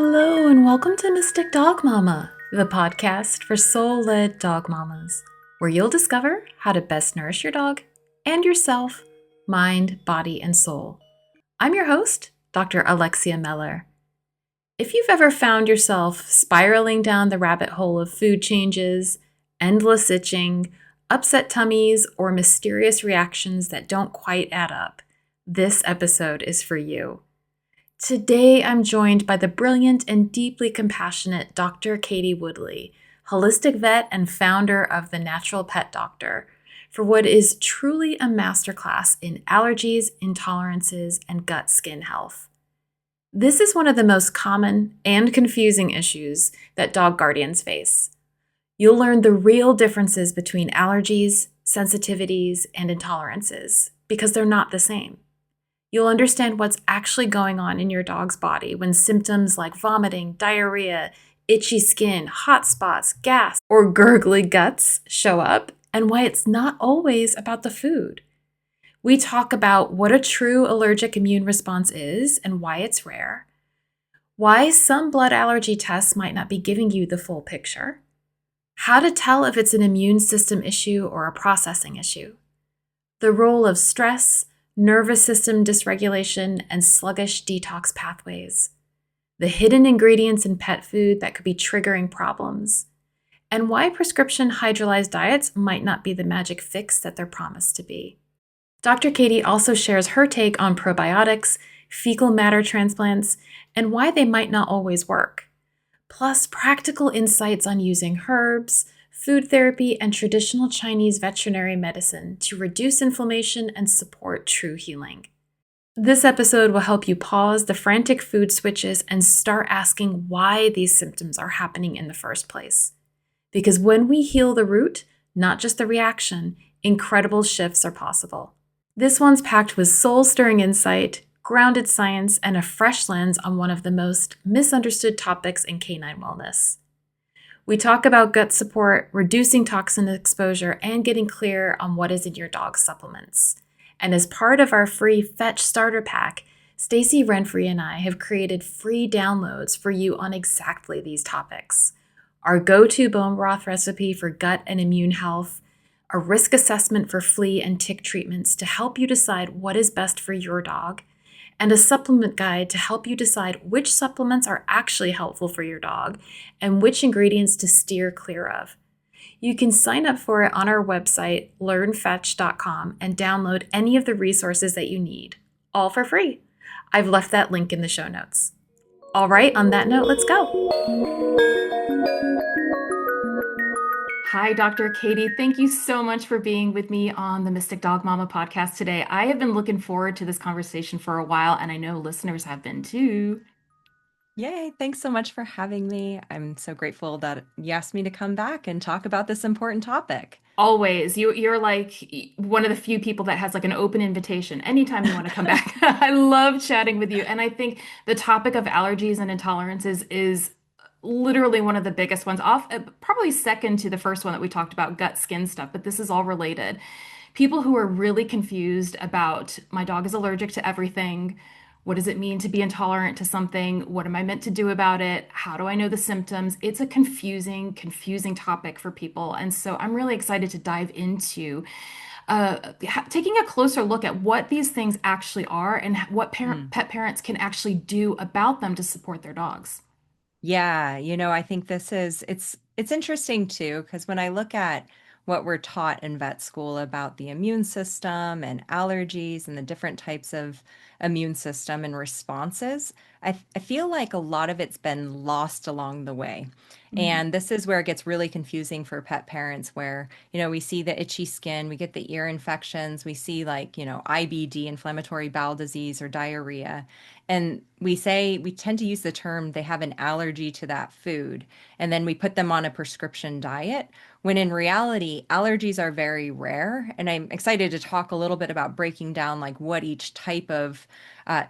Hello, and welcome to Mystic Dog Mama, the podcast for soul led dog mamas, where you'll discover how to best nourish your dog and yourself, mind, body, and soul. I'm your host, Dr. Alexia Meller. If you've ever found yourself spiraling down the rabbit hole of food changes, endless itching, upset tummies, or mysterious reactions that don't quite add up, this episode is for you. Today, I'm joined by the brilliant and deeply compassionate Dr. Katie Woodley, holistic vet and founder of The Natural Pet Doctor, for what is truly a masterclass in allergies, intolerances, and gut-skin health. This is one of the most common and confusing issues that dog guardians face. You'll learn the real differences between allergies, sensitivities, and intolerances because they're not the same. You'll understand what's actually going on in your dog's body when symptoms like vomiting, diarrhea, itchy skin, hot spots, gas, or gurgly guts show up, and why it's not always about the food. We talk about what a true allergic immune response is and why it's rare, why some blood allergy tests might not be giving you the full picture, how to tell if it's an immune system issue or a processing issue, the role of stress, nervous system dysregulation, and sluggish detox pathways, the hidden ingredients in pet food that could be triggering problems, and why prescription hydrolyzed diets might not be the magic fix that they're promised to be. Dr. Katie also shares her take on probiotics, fecal matter transplants, and why they might not always work, plus practical insights on using herbs, food therapy, and traditional Chinese veterinary medicine to reduce inflammation and support true healing. This episode will help you pause the frantic food switches and start asking why these symptoms are happening in the first place. Because when we heal the root, not just the reaction, incredible shifts are possible. This one's packed with soul-stirring insight, grounded science, and a fresh lens on one of the most misunderstood topics in canine wellness. We talk about gut support, reducing toxin exposure, and getting clear on what is in your dog's supplements. And as part of our free Fetch Starter Pack, Stacy Renfrey and I have created free downloads for you on exactly these topics. Our go-to bone broth recipe for gut and immune health, a risk assessment for flea and tick treatments to help you decide what is best for your dog, and a supplement guide to help you decide which supplements are actually helpful for your dog and which ingredients to steer clear of. You can sign up for it on our website, learnfetch.com, and download any of the resources that you need, all for free. I've left that link in the show notes. All right, on that note, let's go. Hi, Dr. Katie. Thank you so much for being with me on the Mystic Dog Mama podcast today. I have been looking forward to this conversation for a while, and I know listeners have been too. Yay, thanks so much for having me. I'm so grateful that you asked me to come back and talk about this important topic. Always. You're like one of the few people that has like an open invitation anytime you want to come back. I love chatting with you. And I think the topic of allergies and intolerances is literally one of the biggest ones, off probably second to the first one that we talked about, gut skin stuff, but this is all related. People who are really confused about my dog is allergic to everything. What does it mean to be intolerant to something? What am I meant to do about it? How do I know the symptoms? It's a confusing topic for people. And so I'm really excited to dive into taking a closer look at what these things actually are and what pet parents can actually do about them to support their dogs. Yeah, I think it's interesting too, because when I look at what we're taught in vet school about the immune system and allergies and the different types of immune system and responses, I feel like a lot of it's been lost along the way. Mm. And this is where it gets really confusing for pet parents, where, we see the itchy skin, we get the ear infections, we see like, IBD, inflammatory bowel disease or diarrhea. And we tend to use the term they have an allergy to that food. And then we put them on a prescription diet, when in reality, allergies are very rare. And I'm excited to talk a little bit about breaking down like what each type of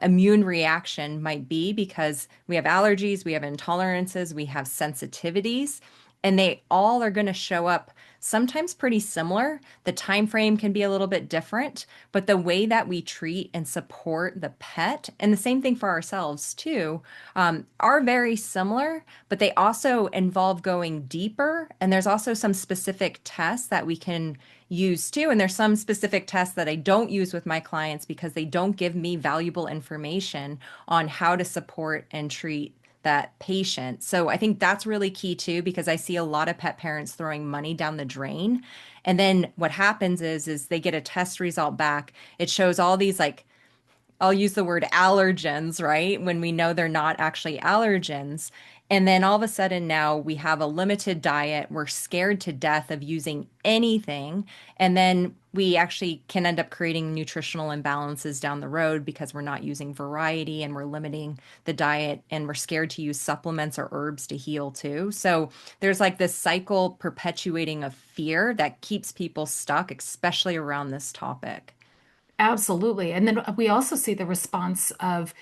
immune reaction might be, because we have allergies, we have intolerances, we have sensitivities, and they all are going to show up sometimes pretty similar. The time frame can be a little bit different, but the way that we treat and support the pet, and the same thing for ourselves too, are very similar, but they also involve going deeper. And there's also some specific tests that we can use too. And there's some specific tests that I don't use with my clients because they don't give me valuable information on how to support and treat that patient. So I think that's really key too, because I see a lot of pet parents throwing money down the drain. And then what happens is they get a test result back. It shows all these like, I'll use the word allergens, right? When we know they're not actually allergens. And then all of a sudden now we have a limited diet. We're scared to death of using anything. And then we actually can end up creating nutritional imbalances down the road because we're not using variety and we're limiting the diet and we're scared to use supplements or herbs to heal too. So there's like this cycle perpetuating of fear that keeps people stuck, especially around this topic. Absolutely. And then we also see the response of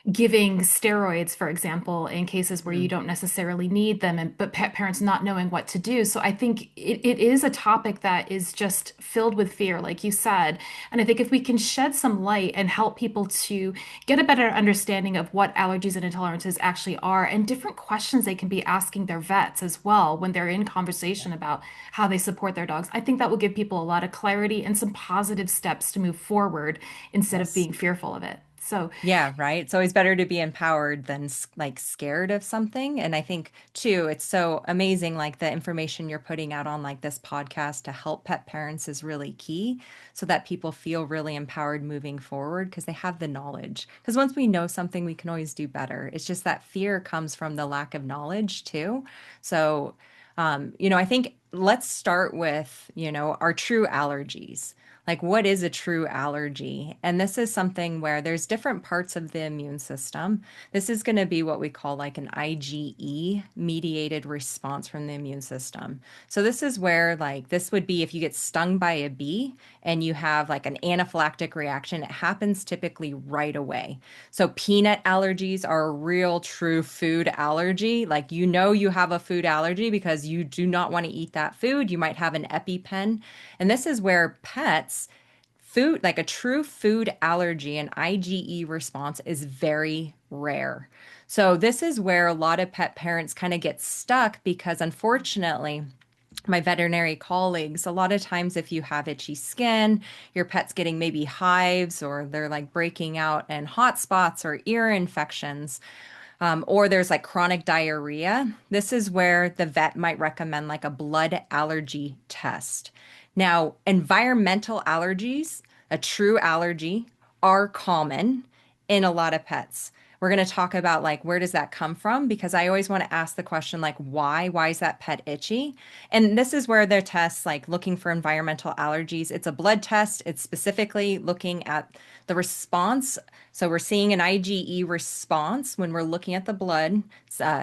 giving steroids, for example, in cases where you Mm. don't necessarily need them, and but pet parents not knowing what to do. So I think it is a topic that is just filled with fear, like you said. And I think if we can shed some light and help people to get a better understanding of what allergies and intolerances actually are, and different questions they can be asking their vets as well when they're in conversation about how they support their dogs, I think that will give people a lot of clarity and some positive steps to move forward instead of Yes. being fearful of it. So Yeah, right. It's always better to be empowered than like scared of something. And I think too, it's so amazing, like the information you're putting out on like this podcast to help pet parents is really key so that people feel really empowered moving forward because they have the knowledge. Because once we know something, we can always do better. It's just that fear comes from the lack of knowledge too. So, I think let's start with, our true allergies. Like, what is a true allergy? And this is something where there's different parts of the immune system. This is going to be what we call like an IgE mediated response from the immune system. So, this is where, like, this would be if you get stung by a bee and you have like an anaphylactic reaction, it happens typically right away. So, peanut allergies are a real, true food allergy. Like, you have a food allergy because you do not want to eat that food. You might have an EpiPen. And this is where pets, food, like a true food allergy, an IgE response is very rare. So, this is where a lot of pet parents kind of get stuck because unfortunately, my veterinary colleagues, a lot of times if you have itchy skin, your pet's getting maybe hives or they're like breaking out and hot spots or ear infections, or there's like chronic diarrhea. This is where the vet might recommend like a blood allergy test. Now, environmental allergies, a true allergy, are common in a lot of pets. We're going to talk about like where does that come from because I always want to ask the question like why? Why is that pet itchy? And this is where their tests like looking for environmental allergies. It's a blood test. It's specifically looking at the response. So we're seeing an IgE response when we're looking at the blood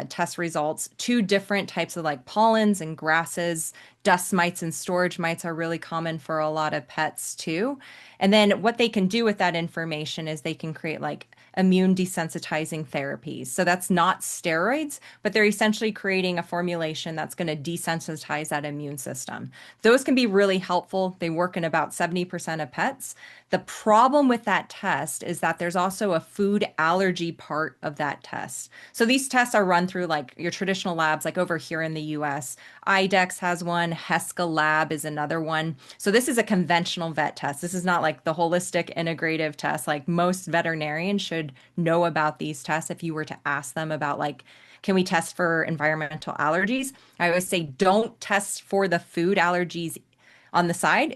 test results. Two different types of like pollens and grasses, dust mites and storage mites are really common for a lot of pets too. And then what they can do with that information is they can create like immune desensitizing therapies. So that's not steroids, but they're essentially creating a formulation that's going to desensitize that immune system. Those can be really helpful. They work in about 70% of pets. The problem with that test is that there's also a food allergy part of that test. So these tests are run through like your traditional labs, like over here in the US. IDEX has one, Heska Lab is another one. So this is a conventional vet test. This is not like the holistic integrative test. Like most veterinarians should know about these tests if you were to ask them about like, can we test for environmental allergies? I always say don't test for the food allergies on the side.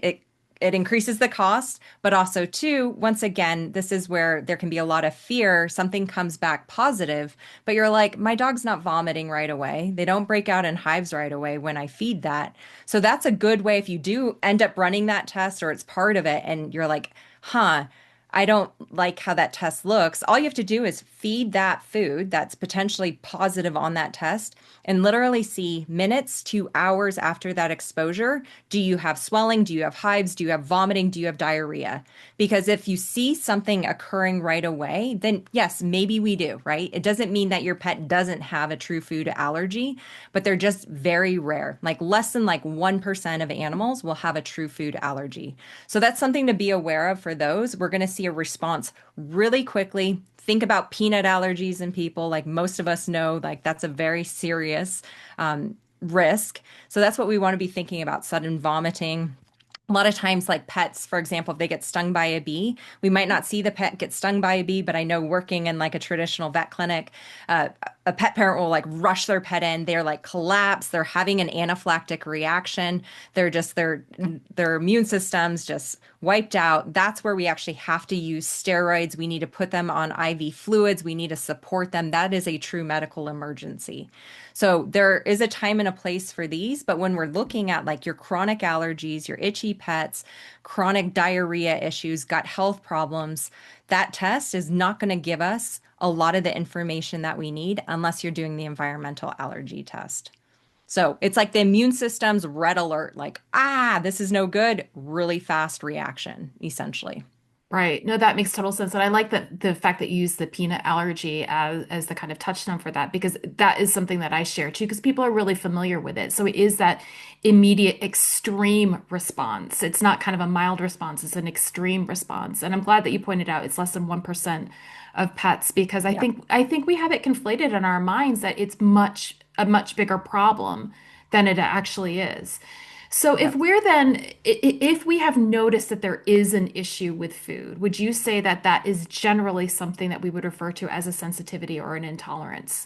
It increases the cost, but also too, once again, this is where there can be a lot of fear. Something comes back positive, but you're like, my dog's not vomiting right away. They don't break out in hives right away when I feed that. So that's a good way if you do end up running that test or it's part of it and you're like, huh, I don't like how that test looks. All you have to do is feed that food that's potentially positive on that test and literally see minutes to hours after that exposure. Do you have swelling? Do you have hives? Do you have vomiting? Do you have diarrhea? Because if you see something occurring right away, then yes, maybe we do, right? It doesn't mean that your pet doesn't have a true food allergy, but they're just very rare. Like less than like 1% of animals will have a true food allergy. So that's something to be aware of for those. We're going to see a response really quickly. Think about peanut allergies in people. Like most of us know, like that's a very serious risk. So that's what we want to be thinking about, sudden vomiting. A lot of times, like pets, for example, if they get stung by a bee, we might not see the pet get stung by a bee, but I know working in like a traditional vet clinic, a pet parent will like rush their pet in. They're like collapse. They're having an anaphylactic reaction. They're just their immune system's just wiped out. That's where we actually have to use steroids. We need to put them on IV fluids. We need to support them. That is a true medical emergency. So there is a time and a place for these, but when we're looking at like your chronic allergies, your itchy pets, chronic diarrhea issues, gut health problems, that test is not going to give us a lot of the information that we need unless you're doing the environmental allergy test. So it's like the immune system's red alert, like, this is no good, really fast reaction, essentially. Right. No, that makes total sense. And I like that the fact that you use the peanut allergy as the kind of touchstone for that, because that is something that I share too, because people are really familiar with it. So it is that immediate extreme response. It's not kind of a mild response, it's an extreme response. And I'm glad that you pointed out it's less than 1% of pets, because Yeah. I think we have it conflated in our minds that it's a much bigger problem than it actually is. So if Yep. we're then, if we have noticed that there is an issue with food, would you say that that is generally something that we would refer to as a sensitivity or an intolerance?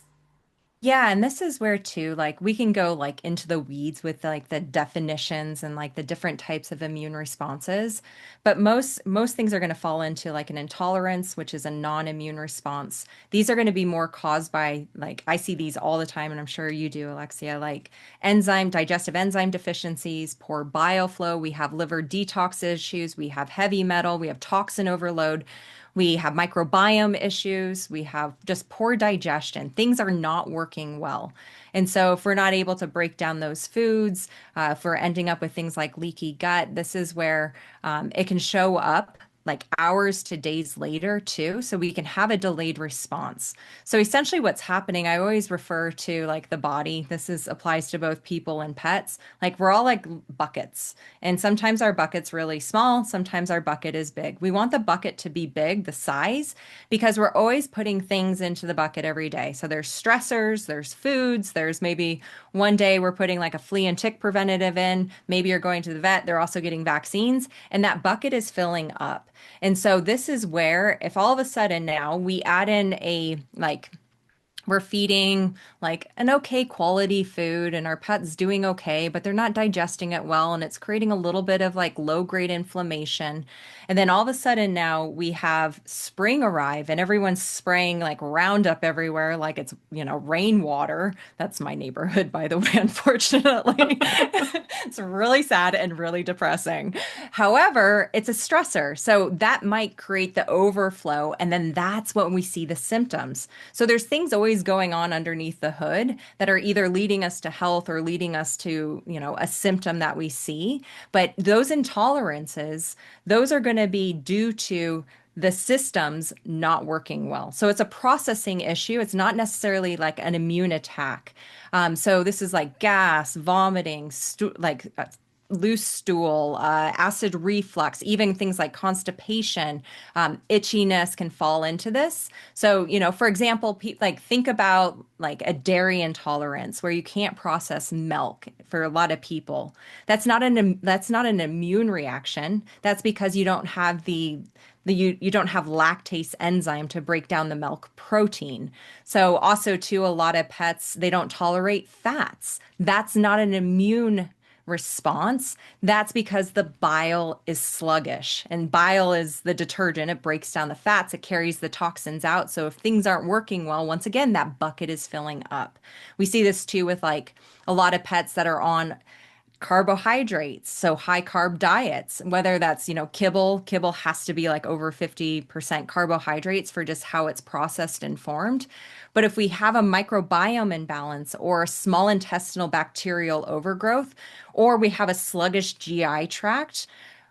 Yeah, and this is where too, like we can go like into the weeds with like the definitions and like the different types of immune responses. But most things are going to fall into like an intolerance, which is a non-immune response. These are going to be more caused by like I see these all the time, and I'm sure you do, Alexia, like digestive enzyme deficiencies, poor bile flow. We have liver detox issues, we have heavy metal, we have toxin overload. We have microbiome issues. We have just poor digestion. Things are not working well. And so, if we're not able to break down those foods, if we're ending up with things like leaky gut, this is where it can show up like hours to days later, too. So, we can have a delayed response. So, essentially, what's happening, I always refer to like the body. This is applies to both people and pets. Like, we're all like buckets. And sometimes our bucket's really small, sometimes our bucket is big. We want the bucket to be big, the size, because we're always putting things into the bucket every day. So there's stressors, there's foods, there's maybe one day we're putting like a flea and tick preventative in. Maybe you're going to the vet, they're also getting vaccines, and that bucket is filling up. And so this is where if all of a sudden now we add in a like we're feeding like an okay quality food and our pet's doing okay, but they're not digesting it well and it's creating a little bit of like low grade inflammation. And then all of a sudden now we have spring arrive and everyone's spraying like Roundup everywhere like it's, rainwater. That's my neighborhood, by the way, unfortunately. It's really sad and really depressing. However, it's a stressor. So that might create the overflow. And then that's when we see the symptoms. So there's things always going on underneath the hood that are either leading us to health or leading us to, a symptom that we see. But those intolerances, those are going to be due to the systems not working well. So it's a processing issue. It's not necessarily like an immune attack. So this is like gas, vomiting, loose stool, acid reflux, even things like constipation, itchiness can fall into this. So, for example, like think about like a dairy intolerance where you can't process milk for a lot of people. That's not an immune reaction. That's because you don't have you don't have lactase enzyme to break down the milk protein. So also too, a lot of pets, they don't tolerate fats. That's not an immune response. That's because the bile is sluggish, and bile is the detergent. It breaks down the fats, it carries the toxins out. So if things aren't working well, once again, that bucket is filling up. We see this too with like a lot of pets that are on carbohydrates, so high carb diets, whether that's, kibble has to be like over 50% carbohydrates for just how it's processed and formed. But if we have a microbiome imbalance or a small intestinal bacterial overgrowth, or we have a sluggish GI tract,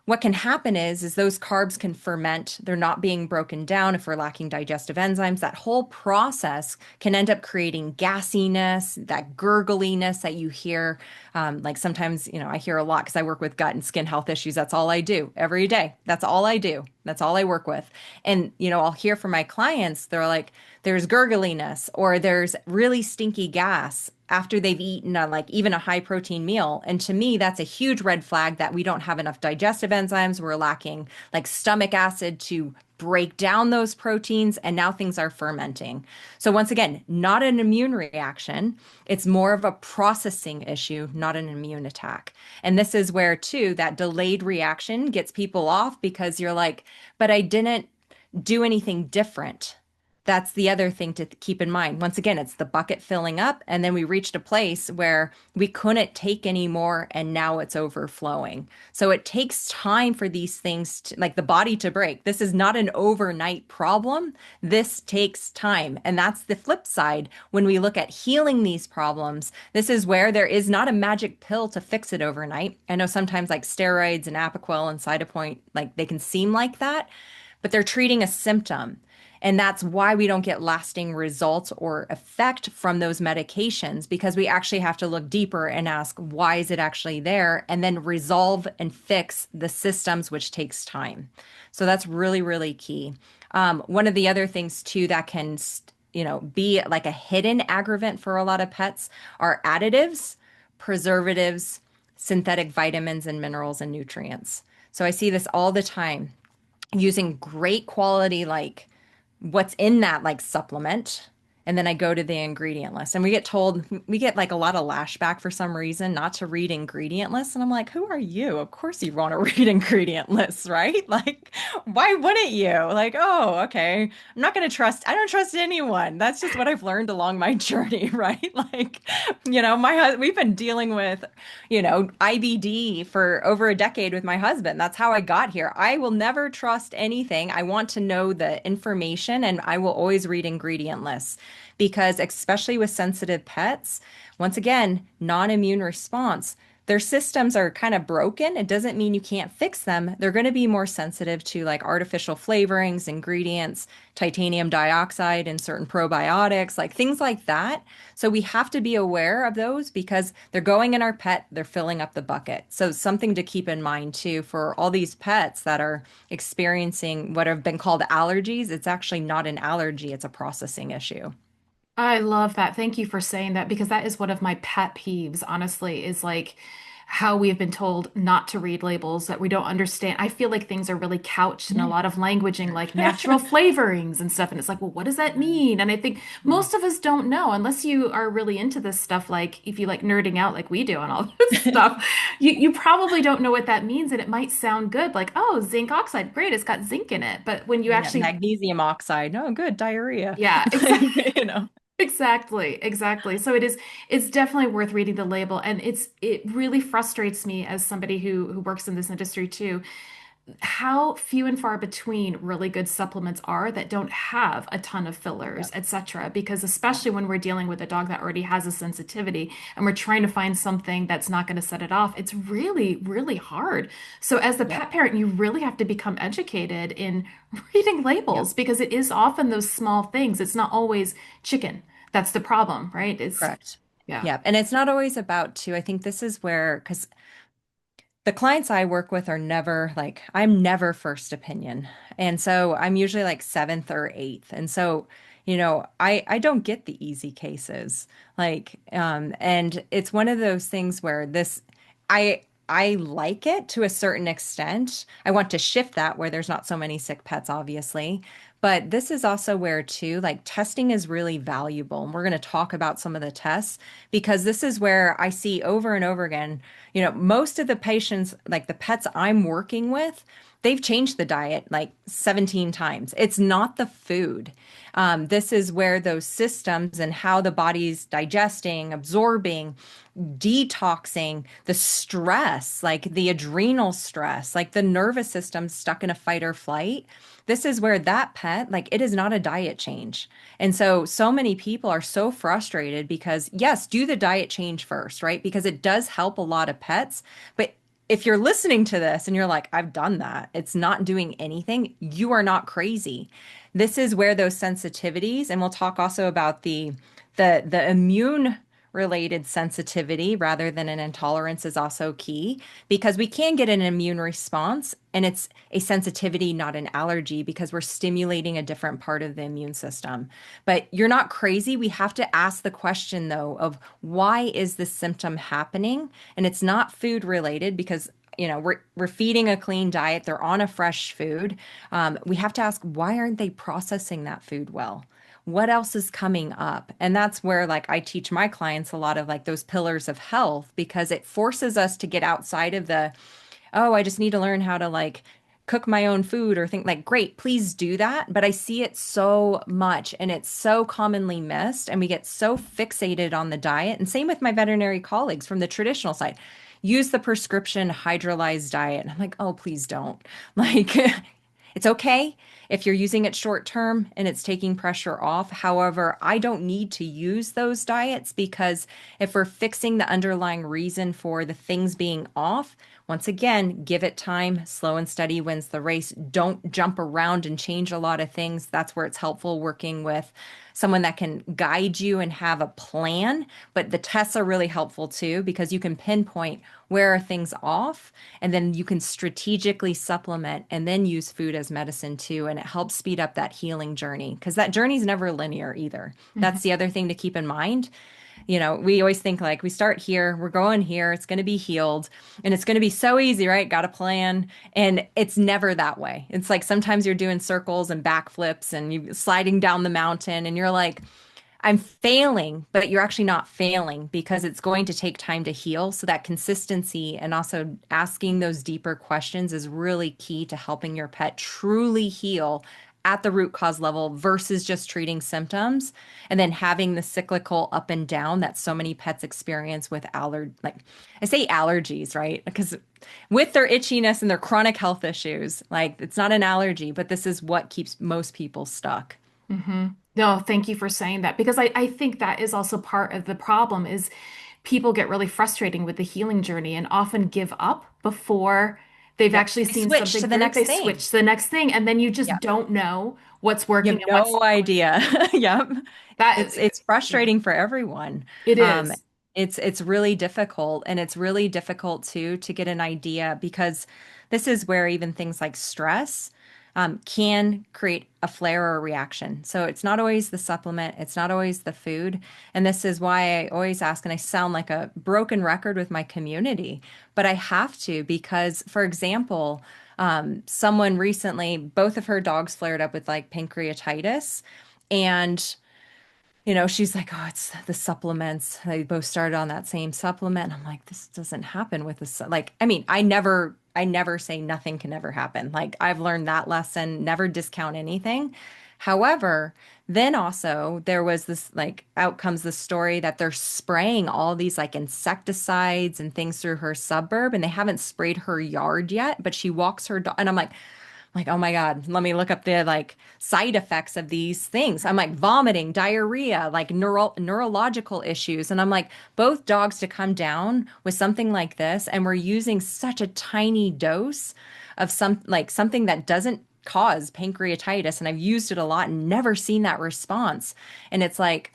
what can happen is those carbs can ferment. They're not being broken down if we're lacking digestive enzymes. That whole process can end up creating gassiness, that gurgliness that you hear. Like sometimes, I hear a lot because I work with gut and skin health issues. That's all I do every day. That's all I do. That's all I work with. And, I'll hear from my clients, they're like, there's gurgliness or there's really stinky gas after they've eaten like even a high protein meal. And to me, that's a huge red flag that we don't have enough digestive enzymes. We're lacking like stomach acid to break down those proteins, and now things are fermenting. So once again, not an immune reaction. It's more of a processing issue, not an immune attack. And this is where too that delayed reaction gets people off because you're like, but I didn't do anything different. That's the other thing to keep in mind. Once again, it's the bucket filling up, and then we reached a place where we couldn't take any more, and now it's overflowing. So it takes time for these things to, like the body to break. This is not an overnight problem. This takes time. And that's the flip side. When we look at healing these problems, this is where there is not a magic pill to fix it overnight. I know sometimes like steroids and Apoquel and Cytopoint, like they can seem like that, but they're treating a symptom. And that's why we don't get lasting results or effect from those medications, because we actually have to look deeper and ask, why is it actually there? And then resolve and fix the systems, which takes time. So that's really, really key. One of the other things too that can, be like a hidden aggravant for a lot of pets are additives, preservatives, synthetic vitamins and minerals and nutrients. So I see this all the time using great quality, like what's in that like supplement. And then I go to the ingredient list and we get like a lot of lashback for some reason not to read ingredient lists. And I'm like, who are you? Of course you want to read ingredient lists, right? Like, why wouldn't you? Like, oh, okay. I don't trust anyone. That's just what I've learned along my journey, right? Like, we've been dealing with, IBD for over a decade with my husband. That's how I got here. I will never trust anything. I want to know the information, and I will always read ingredient lists because, especially with sensitive pets, once again, non-immune response. Their systems are kind of broken. It doesn't mean you can't fix them. They're going to be more sensitive to like artificial flavorings, ingredients, titanium dioxide in certain probiotics, like things like that. So we have to be aware of those because they're going in our pet, they're filling up the bucket. So something to keep in mind too for all these pets that are experiencing what have been called allergies. It's actually not an allergy, it's a processing issue. I love that. Thank you for saying that because that is one of my pet peeves, honestly, is like how we have been told not to read labels that we don't understand. I feel like things are really couched in a Yeah. lot of languaging, like natural flavorings and stuff. And it's like, well, what does that Yeah. mean? And I think Yeah. most of us don't know unless you are really into this stuff. Like if you like nerding out like we do on all this stuff, you probably don't know what that means. And it might sound good, like, oh, zinc oxide, great, it's got zinc in it. But when you Yeah, actually, magnesium oxide. Oh, good, diarrhea. yeah, exactly. Like, you know. Exactly, exactly. So it's definitely worth reading the label and it really frustrates me as somebody who works in this industry too, how few and far between really good supplements are that don't have a ton of fillers, Yep. etc. Because Yep. especially when we're dealing with a dog that already has a sensitivity and we're trying to find something that's not going to set it off, it's really, really hard. So as the Yep. pet parent, you really have to become educated in reading Yep. labels because it is often those small things. It's not always chicken. That's the problem, right? Correct. Yeah. Yep. And it's not always about to. I think this is where, because the clients I work with are never like, I'm never first opinion. And so I'm usually like seventh or eighth. And so, I don't get the easy cases. Like, and it's one of those things where I like it to a certain extent. I want to shift that where there's not so many sick pets, obviously. But this is also where, too, like testing is really valuable. And we're going to talk about some of the tests because this is where I see over and over again, most of the patients, like the pets I'm working with, they've changed the diet like 17 times. It's not the food. This is where those systems and how the body's digesting, absorbing, detoxing, the stress, like the adrenal stress, like the nervous system stuck in a fight or flight. This is where that pet, like it is not a diet change. And so many people are so frustrated because, yes, do the diet change first, right? Because it does help a lot of pets. But if you're listening to this and you're like, I've done that, it's not doing anything, you are not crazy. This is where those sensitivities, and we'll talk also about the immune related sensitivity rather than an intolerance is also key because we can get an immune response and it's a sensitivity, not an allergy, because we're stimulating a different part of the immune system. But you're not crazy. We have to ask the question though of why is this symptom happening? And it's not food related because we're feeding a clean diet. They're on a fresh food. We have to ask why aren't they processing that food well? What else is coming up? And that's where like I teach my clients a lot of like those pillars of health because it forces us to get outside of the, oh, I just need to learn how to like cook my own food or think like, great, please do that. But I see it so much and it's so commonly missed. And we get so fixated on the diet. And same with my veterinary colleagues from the traditional side. Use the prescription hydrolyzed diet. And I'm like, oh, please don't. Like, it's okay if you're using it short term and it's taking pressure off. However, I don't need to use those diets because if we're fixing the underlying reason for the things being off, once again, give it time. Slow and steady wins the race. Don't jump around and change a lot of things. That's where it's helpful working with someone that can guide you and have a plan. But the tests are really helpful too because you can pinpoint where are things off and then you can strategically supplement and then use food as medicine too. And it helps speed up that healing journey because that journey is never linear either. Mhm. That's the other thing to keep in mind. We always think like we start here, we're going here, it's going to be healed, and it's going to be so easy, right? Got a plan. And it's never that way. It's like sometimes you're doing circles and backflips and you sliding down the mountain, and you're like, I'm failing, but you're actually not failing because it's going to take time to heal. So that consistency and also asking those deeper questions is really key to helping your pet truly heal at the root cause level versus just treating symptoms and then having the cyclical up and down that so many pets experience with like I say allergies, right? Because with their itchiness and their chronic health issues, like it's not an allergy, but this is what keeps most people stuck. No, thank you for saying that because I think that is also part of the problem is people get really frustrating with the healing journey and often give up before they've Yep. actually They seen switch something to the through. next They switch thing. to the next thing, and then you just Yep. don't know what's You working have and what's no not. idea. Yep. That It's yeah, frustrating for everyone. it Um, is. it's really difficult and it's really difficult too to get an idea because this is where even things like stress can create a flare or a reaction. So it's not always the supplement, it's not always the food. And this is why I always ask, and I sound like a broken record with my community, but I have to because, for example, someone recently, both of her dogs flared up with like pancreatitis. And she's like, oh, it's the supplements. They both started on that same supplement. I'm like, this doesn't happen with this. Like, I mean, I never say nothing can never happen. Like, I've learned that lesson, never discount anything. However, then also there was this like out comes the story that they're spraying all these like insecticides and things through her suburb and they haven't sprayed her yard yet, but she walks her dog and I'm like, oh my God, let me look up the like side effects of these things. I'm like vomiting, diarrhea, like neurological issues. And I'm like, both dogs to come down with something like this. And we're using such a tiny dose of something that doesn't cause pancreatitis. And I've used it a lot and never seen that response. And it's like,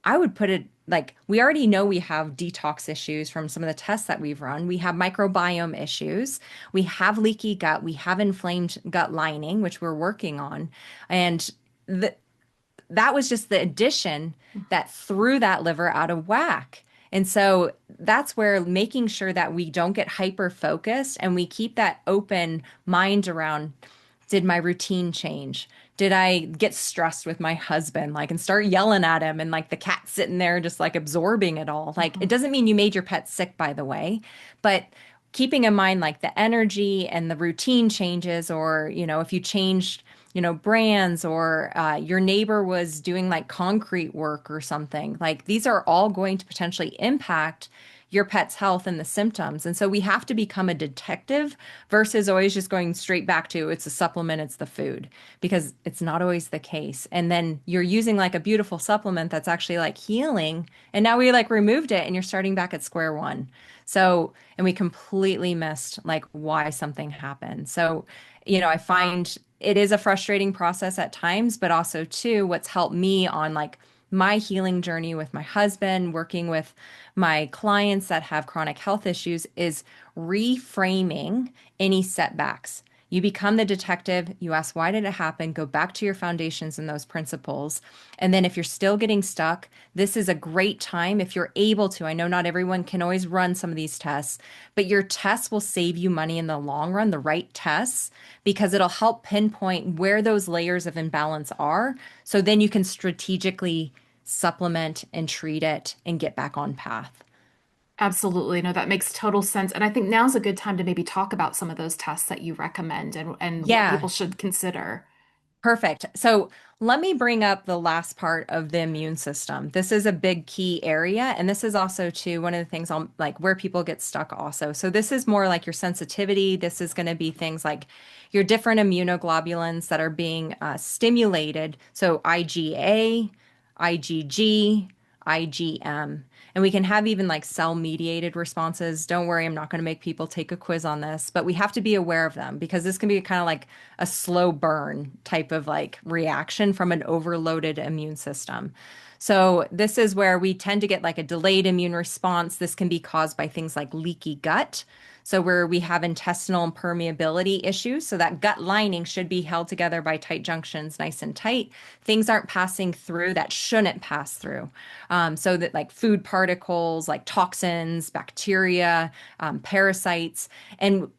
I would put it like we already know we have detox issues from some of the tests that we've run. We have microbiome issues. We have leaky gut. We have inflamed gut lining, which we're working on. And that was just the addition that threw that liver out of whack. And so that's where making sure that we don't get hyper focused and we keep that open mind around, did my routine change? Did I get stressed with my husband, like, and start yelling at him and like the cat sitting there just like absorbing it all? Like, it doesn't mean you made your pet sick, by the way, but keeping in mind like the energy and the routine changes, or, if you changed, brands, or your neighbor was doing like concrete work or something, like these are all going to potentially impact your pet's health and the symptoms. And so we have to become a detective versus always just going straight back to it's a supplement, it's the food, because it's not always the case. And then you're using like a beautiful supplement that's actually like healing. And now we like removed it and you're starting back at square one. So, and we completely missed like why something happened. So, I find it is a frustrating process at times, but also too, what's helped me on like my healing journey with my husband, working with my clients that have chronic health issues, is reframing any setbacks. You become the detective, you ask, why did it happen? Go back to your foundations and those principles. And then if you're still getting stuck, this is a great time if you're able to. I know not everyone can always run some of these tests, but your tests will save you money in the long run, the right tests, because it'll help pinpoint where those layers of imbalance are. So then you can strategically supplement and treat it and get back on path. Absolutely. No, that makes total sense. And I think now's a good time to maybe talk about some of those tests that you recommend and what Yeah, people should consider. perfect. So let me bring up the last part of the immune system. This is a big key area. And this is also too one of the things I'll like where people get stuck also. So this is more like your sensitivity. This is going to be things like your different immunoglobulins that are being stimulated. So IgA, IgG, IgM. And we can have even like cell mediated responses. Don't worry, I'm not going to make people take a quiz on this, but we have to be aware of them because this can be kind of like a slow burn type of like reaction from an overloaded immune system. So this is where we tend to get like a delayed immune response. This can be caused by things like leaky gut. So where we have intestinal permeability issues. So that gut lining should be held together by tight junctions, nice and tight. Things aren't passing through that shouldn't pass through. So that like food particles, like toxins, bacteria, parasites, and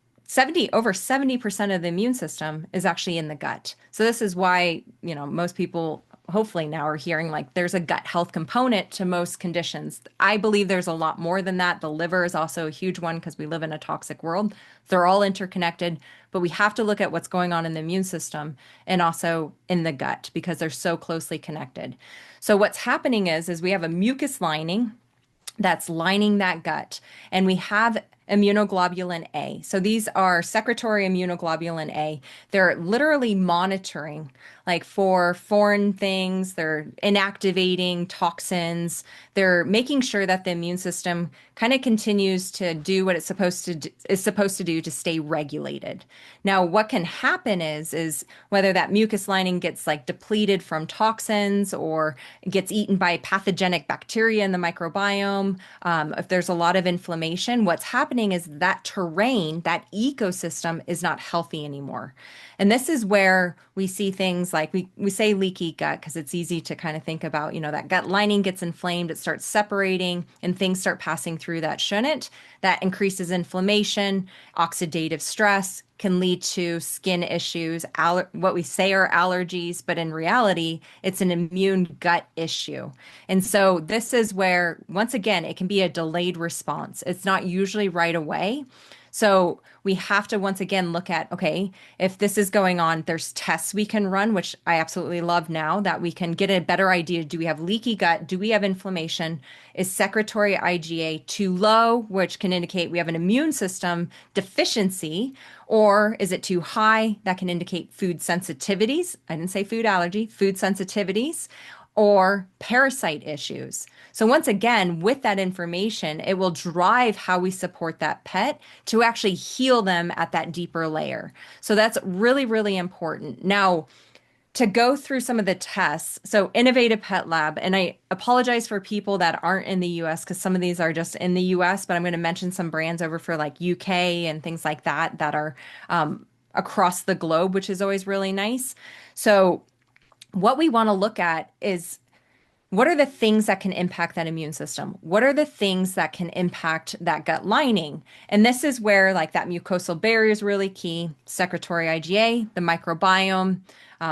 over 70% of the immune system is actually in the gut. So this is why, most people hopefully now are hearing like there's a gut health component to most conditions. I believe there's a lot more than that. The liver is also a huge one because we live in a toxic world. They're all interconnected, but we have to look at what's going on in the immune system and also in the gut because they're so closely connected. So what's happening is we have a mucus lining that's lining that gut. And we have immunoglobulin A. So these are secretory immunoglobulin A. They're literally monitoring like for foreign things, they're inactivating toxins, they're making sure that the immune system kind of continues to do what it's supposed to do to stay regulated. Now, what can happen is whether that mucus lining gets like depleted from toxins or gets eaten by pathogenic bacteria in the microbiome, if there's a lot of inflammation, what's happening is that terrain, that ecosystem is not healthy anymore. And this is where we see things like we say leaky gut because it's easy to kind of think about, that gut lining gets inflamed, it starts separating, and things start passing through that shouldn't. That increases inflammation, oxidative stress can lead to skin issues, what we say are allergies, but in reality, it's an immune gut issue. And so this is where, once again, it can be a delayed response. It's not usually right away. So we have to once again look at, okay, if this is going on, there's tests we can run, which I absolutely love now that we can get a better idea. Do we have leaky gut? Do we have inflammation? Is secretory IgA too low, which can indicate we have an immune system deficiency? Or is it too high? That can indicate food sensitivities. I didn't say food allergy, food sensitivities or parasite issues. So once again, with that information, it will drive how we support that pet to actually heal them at that deeper layer. So that's really, really important. Now, to go through some of the tests, so Innovative Pet Lab, and I apologize for people that aren't in the US because some of these are just in the US, but I'm going to mention some brands over for like UK and things like that that are across the globe, which is always really nice. So what we want to look at is what are the things that can impact that immune system? What are the things that can impact that gut lining? And this is where like that mucosal barrier is really key, secretory IgA, the microbiome,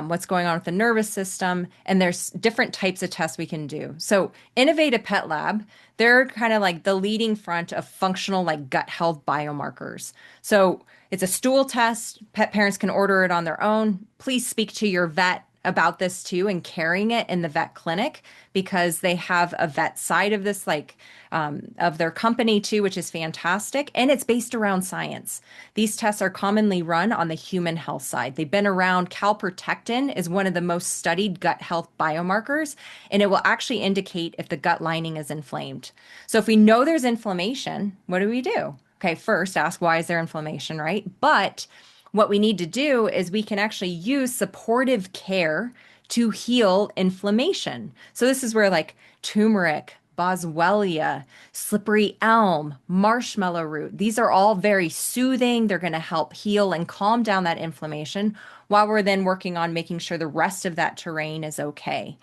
what's going on with the nervous system, and there's different types of tests we can do. So Innovative Pet Lab, they're kind of like the leading front of functional like gut health biomarkers. So it's a stool test. Pet parents can order it on their own. Please speak to your vet about this too and carrying it in the vet clinic because they have a vet side of this like of their company too, which is fantastic, and it's based around science. These tests are commonly run on the human health side. They've been around. Calprotectin is one of the most studied gut health biomarkers, and it will actually indicate if the gut lining is inflamed. So if we know there's inflammation, what do we do? Okay, first ask why is there inflammation, right? But what we need to do is we can actually use supportive care to heal inflammation. So this is where like turmeric, boswellia, slippery elm, marshmallow root, these are all very soothing. They're going to help heal and calm down that inflammation while we're then working on making sure the rest of that terrain is okay.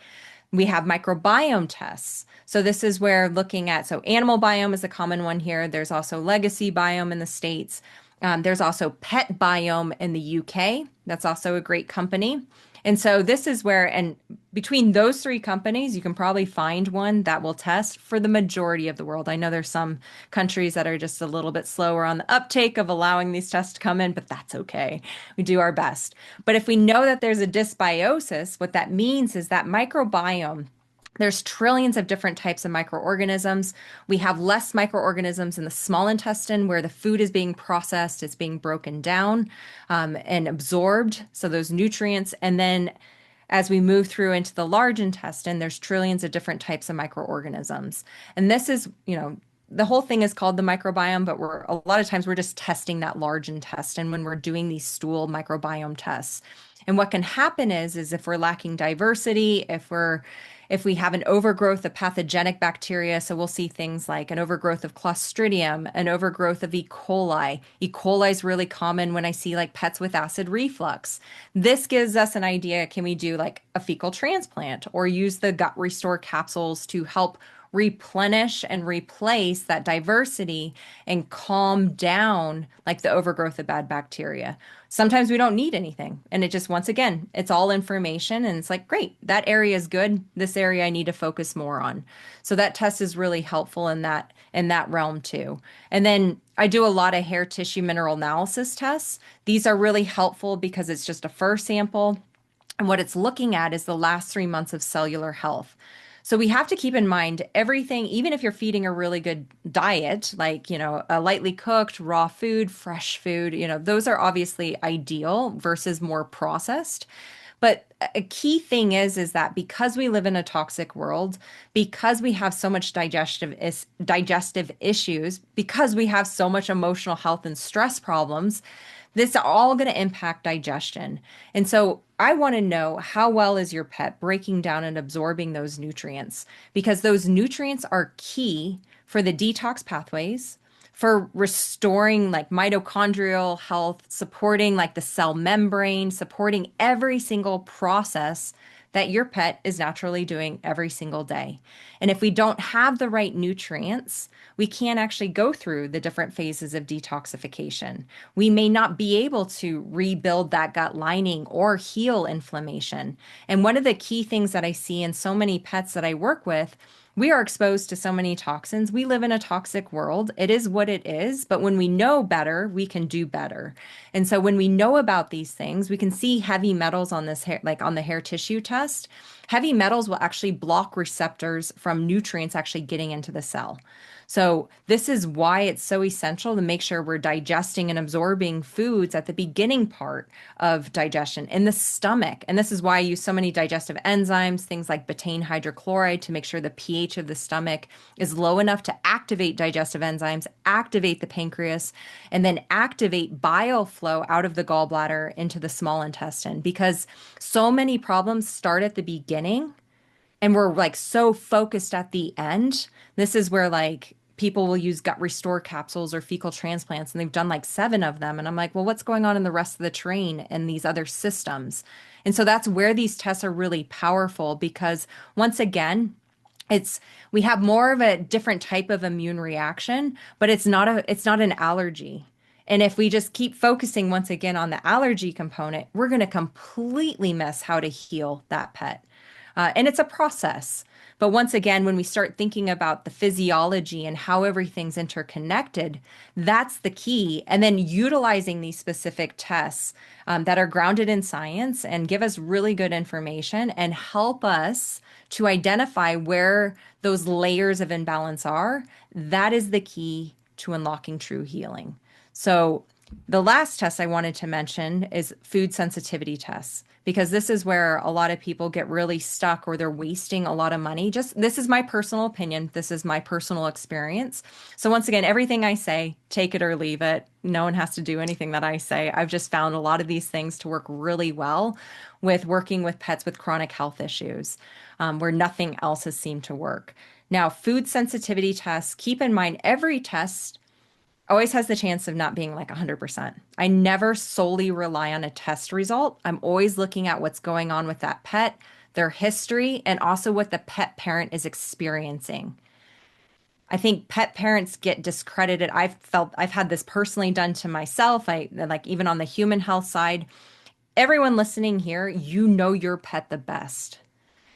We have microbiome tests. So this is where looking at, so animal biome is a common one here. There's also legacy biome in the States. There's also pet biome in the UK. That's also a great company. And so this is where, and between those three companies, you can probably find one that will test for the majority of the world. I know there's some countries that are just a little bit slower on the uptake of allowing these tests to come in, but that's okay. We do our best. But if we know that there's a dysbiosis, what that means is that microbiome, there's trillions of different types of microorganisms. We have less microorganisms in the small intestine where the food is being processed, it's being broken down and absorbed. So those nutrients. And then as we move through into the large intestine, there's trillions of different types of microorganisms. And this is, the whole thing is called the microbiome, but we're a lot of times we're just testing that large intestine when we're doing these stool microbiome tests. And what can happen is if we're lacking diversity, if we have an overgrowth of pathogenic bacteria, so we'll see things like an overgrowth of Clostridium, an overgrowth of E. coli. E. coli is really common when I see like pets with acid reflux. This gives us an idea, can we do like a fecal transplant or use the gut restore capsules to help replenish and replace that diversity and calm down like the overgrowth of bad bacteria. Sometimes we don't need anything. And it just, once again, it's all information. And it's like, great, that area is good. This area I need to focus more on. So that test is really helpful in that realm too. And then I do a lot of hair tissue mineral analysis tests. These are really helpful because it's just a fur sample. And what it's looking at is the last 3 months of cellular health. So we have to keep in mind everything, even if you're feeding a really good diet, like, a lightly cooked, raw food, fresh food, those are obviously ideal versus more processed. But a key thing is that because we live in a toxic world, because we have so much digestive issues, because we have so much emotional health and stress problems, this is all going to impact digestion. And so I want to know how well is your pet breaking down and absorbing those nutrients because those nutrients are key for the detox pathways, for restoring like mitochondrial health, supporting like the cell membrane, supporting every single process that your pet is naturally doing every single day. And if we don't have the right nutrients, we can't actually go through the different phases of detoxification. We may not be able to rebuild that gut lining or heal inflammation. And one of the key things that I see in so many pets that I work with, we are exposed to so many toxins. We live in a toxic world. It is what it is. But when we know better, we can do better. And so when we know about these things, we can see heavy metals on this hair, like on the hair tissue test. Heavy metals will actually block receptors from nutrients actually getting into the cell. So this is why it's so essential to make sure we're digesting and absorbing foods at the beginning part of digestion in the stomach. And this is why I use so many digestive enzymes, things like betaine hydrochloride to make sure the pH of the stomach is low enough to activate digestive enzymes, activate the pancreas, and then activate bile flow out of the gallbladder into the small intestine because so many problems start at the beginning and we're like so focused at the end. This is where like people will use gut restore capsules or fecal transplants and they've done like 7 of them and I'm like, well, what's going on in the rest of the terrain and these other systems? And so that's where these tests are really powerful because once again, It's we have more of a different type of immune reaction, but it's not an allergy. And if we just keep focusing once again on the allergy component, we're going to completely miss how to heal that pet. And it's a process. But once again, when we start thinking about the physiology and how everything's interconnected, that's the key. And then utilizing these specific tests that are grounded in science and give us really good information and help us to identify where those layers of imbalance are, that is the key to unlocking true healing. So, the last test I wanted to mention is food sensitivity tests, because this is where a lot of people get really stuck or they're wasting a lot of money. Just this is my personal opinion. This is my personal experience. So, once again, everything I say, take it or leave it. No one has to do anything that I say. I've just found a lot of these things to work really well with working with pets with chronic health issues, where nothing else has seemed to work. Now, food sensitivity tests, keep in mind every test always has the chance of not being like 100%. I never solely rely on a test result. I'm always looking at what's going on with that pet, their history, and also what the pet parent is experiencing. I think pet parents get discredited. I've had this personally done to myself. I like even on the human health side, everyone listening here, you know your pet the best.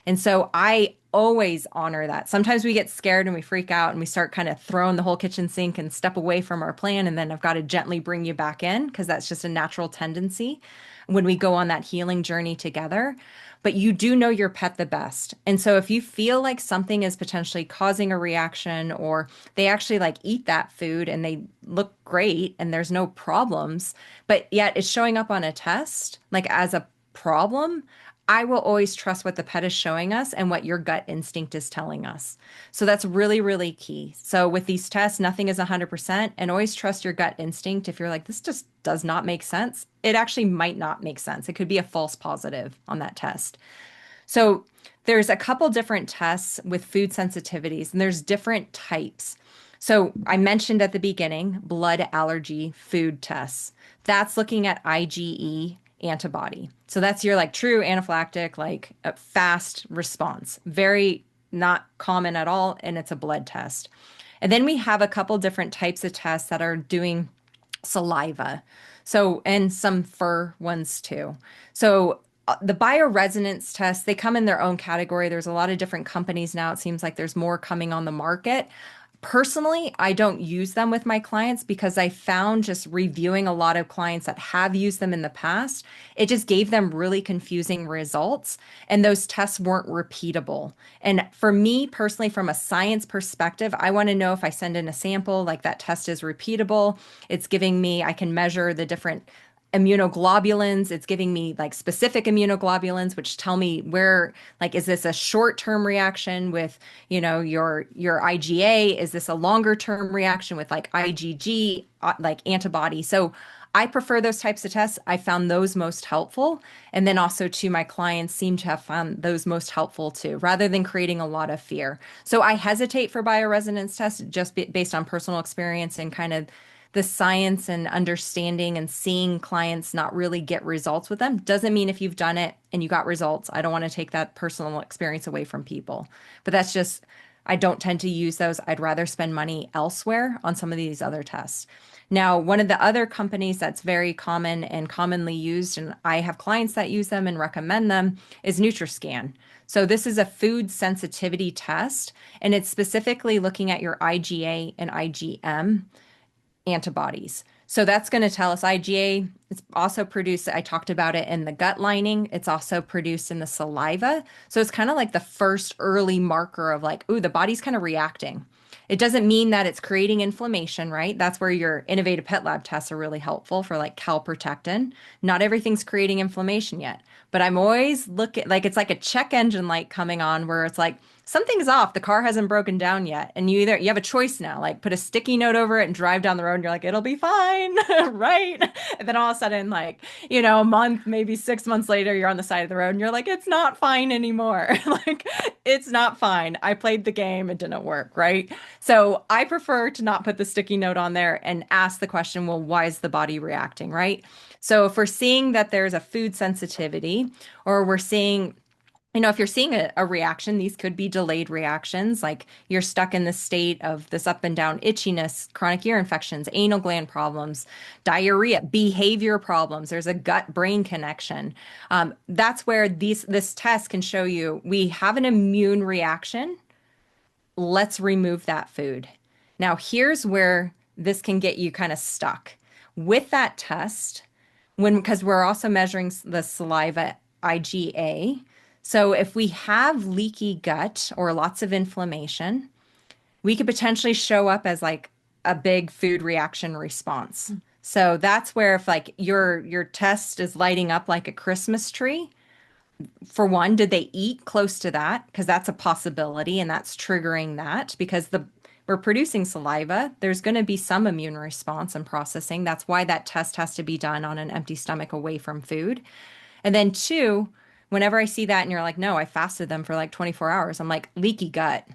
And so I always honor that. Sometimes we get scared and we freak out and we start kind of throwing the whole kitchen sink and step away from our plan. And then I've got to gently bring you back in because that's just a natural tendency when we go on that healing journey together. But you do know your pet the best. And so if you feel like something is potentially causing a reaction or they actually like eat that food and they look great and there's no problems, but yet it's showing up on a test like as a problem, I will always trust what the pet is showing us and what your gut instinct is telling us. So that's really, really key. So with these tests, nothing is 100%, and always trust your gut instinct. If you're like, this just does not make sense, it actually might not make sense. It could be a false positive on that test. So there's a couple different tests with food sensitivities, and there's different types. So I mentioned at the beginning, blood allergy food tests. That's looking at IgE antibody. So that's your like true anaphylactic, like a fast response. Very not common at all. And it's a blood test. And then we have a couple different types of tests that are doing saliva. So, and some fur ones too. So, the bioresonance tests, they come in their own category. There's a lot of different companies now. It seems like there's more coming on the market. Personally, I don't use them with my clients because I found just reviewing a lot of clients that have used them in the past, it just gave them really confusing results. And those tests weren't repeatable. And for me personally, from a science perspective, I want to know if I send in a sample, like that test is repeatable. It's giving me, I can measure the different immunoglobulins. It's giving me like specific immunoglobulins, which tell me where, like, is this a short-term reaction with, your IgA? Is this a longer-term reaction with like IgG, like antibody? So I prefer those types of tests. I found those most helpful. And then also too, my clients seem to have found those most helpful too, rather than creating a lot of fear. So I hesitate for bioresonance tests just based on personal experience and kind of the science and understanding and seeing clients not really get results with them. Doesn't mean if you've done it and you got results, I don't want to take that personal experience away from people. But that's just, I don't tend to use those. I'd rather spend money elsewhere on some of these other tests. Now, one of the other companies that's very common and commonly used, and I have clients that use them and recommend them, is NutriScan. So this is a food sensitivity test, and it's specifically looking at your IgA and IgM antibodies. So that's going to tell us IgA. It's also produced, I talked about it in the gut lining. It's also produced in the saliva. So it's kind of like the first early marker of like, ooh, the body's kind of reacting. It doesn't mean that it's creating inflammation, right? That's where your innovative pet lab tests are really helpful for like calprotectin. Not everything's creating inflammation yet, but I'm always looking like it's like a check engine light coming on where it's like, something's off. The car hasn't broken down yet. And you have a choice now, like put a sticky note over it and drive down the road and you're like, it'll be fine. Right. And then all of a sudden, like, a month, maybe 6 months later, you're on the side of the road and you're like, it's not fine anymore. Like, it's not fine. I played the game. It didn't work. Right. So I prefer to not put the sticky note on there and ask the question, well, why is the body reacting? Right. So if we're seeing that there's a food sensitivity or we're seeing if you're seeing a reaction, these could be delayed reactions. Like you're stuck in the state of this up and down itchiness, chronic ear infections, anal gland problems, diarrhea, behavior problems. There's a gut brain connection. That's where this test can show you we have an immune reaction. Let's remove that food. Now, here's where this can get you kind of stuck. With that test, because we're also measuring the saliva IgA. So if we have leaky gut or lots of inflammation, we could potentially show up as like a big food reaction response. So that's where if like your test is lighting up like a Christmas tree, for one, did they eat close to that? Because that's a possibility and that's triggering that because the we're producing saliva. There's going to be some immune response and processing. That's why that test has to be done on an empty stomach away from food. And then two, whenever I see that and you're like, no, I fasted them for like 24 hours, I'm like, leaky gut.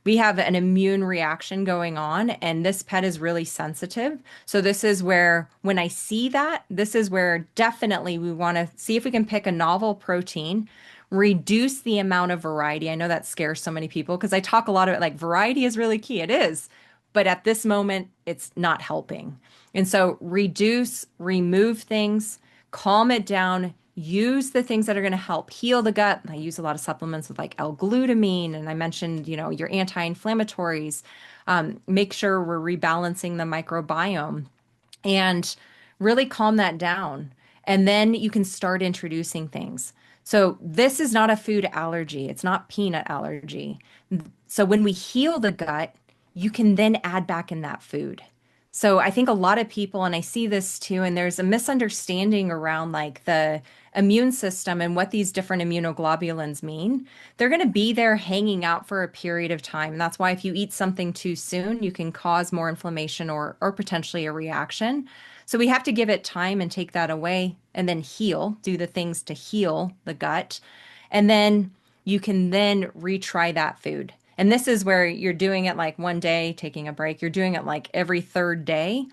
We have an immune reaction going on, and this pet is really sensitive. So, this is where, when I see that, this is where definitely we want to see if we can pick a novel protein, reduce the amount of variety. I know that scares so many people because I talk a lot about like variety is really key. It is. But at this moment, it's not helping. And so, reduce, remove things, calm it down, use the things that are going to help heal the gut. I use a lot of supplements with like L-glutamine, and I mentioned, your anti-inflammatories. Make sure we're rebalancing the microbiome and really calm that down. And then you can start introducing things. So this is not a food allergy. It's not peanut allergy. So when we heal the gut, you can then add back in that food. So I think a lot of people, and I see this too, and there's a misunderstanding around like the immune system and what these different immunoglobulins mean. They're going to be there hanging out for a period of time. And that's why if you eat something too soon, you can cause more inflammation or potentially a reaction. So we have to give it time and take that away and then heal, do the things to heal the gut. And then you can then retry that food. And this is where you're doing it like one day, taking a break. You're doing it like every third day.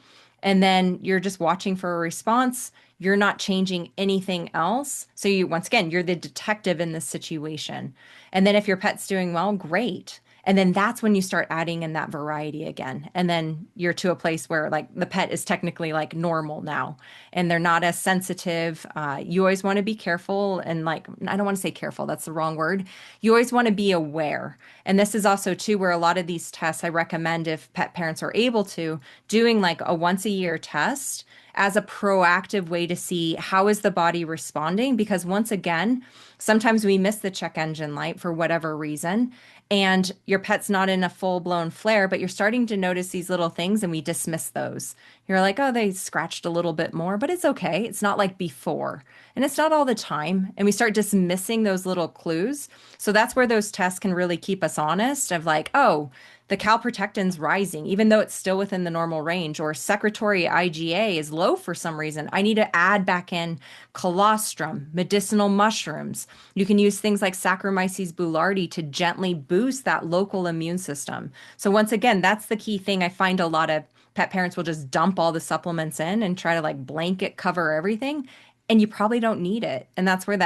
And then you're just watching for a response. You're not changing anything else. So once again, you're the detective in this situation. And then if your pet's doing well, great. And then that's when you start adding in that variety again. And then you're to a place where like the pet is technically like normal now and they're not as sensitive. You always want to be careful and like, I don't want to say careful, that's the wrong word. You always want to be aware. And this is also too where a lot of these tests I recommend if pet parents are able to doing like a once a year test as a proactive way to see how is the body responding because once again sometimes we miss the check engine light for whatever reason and your pet's not in a full-blown flare but you're starting to notice these little things and we dismiss those. You're like, oh, they scratched a little bit more but it's okay, it's not like before and it's not all the time and we start dismissing those little clues. So that's where those tests can really keep us honest of like, oh, the calprotectin's rising, even though it's still within the normal range, or secretory IgA is low for some reason. I need to add back in colostrum, medicinal mushrooms. You can use things like Saccharomyces boulardii to gently boost that local immune system. So once again, that's the key thing. I find a lot of pet parents will just dump all the supplements in and try to like blanket cover everything and you probably don't need it. And that's where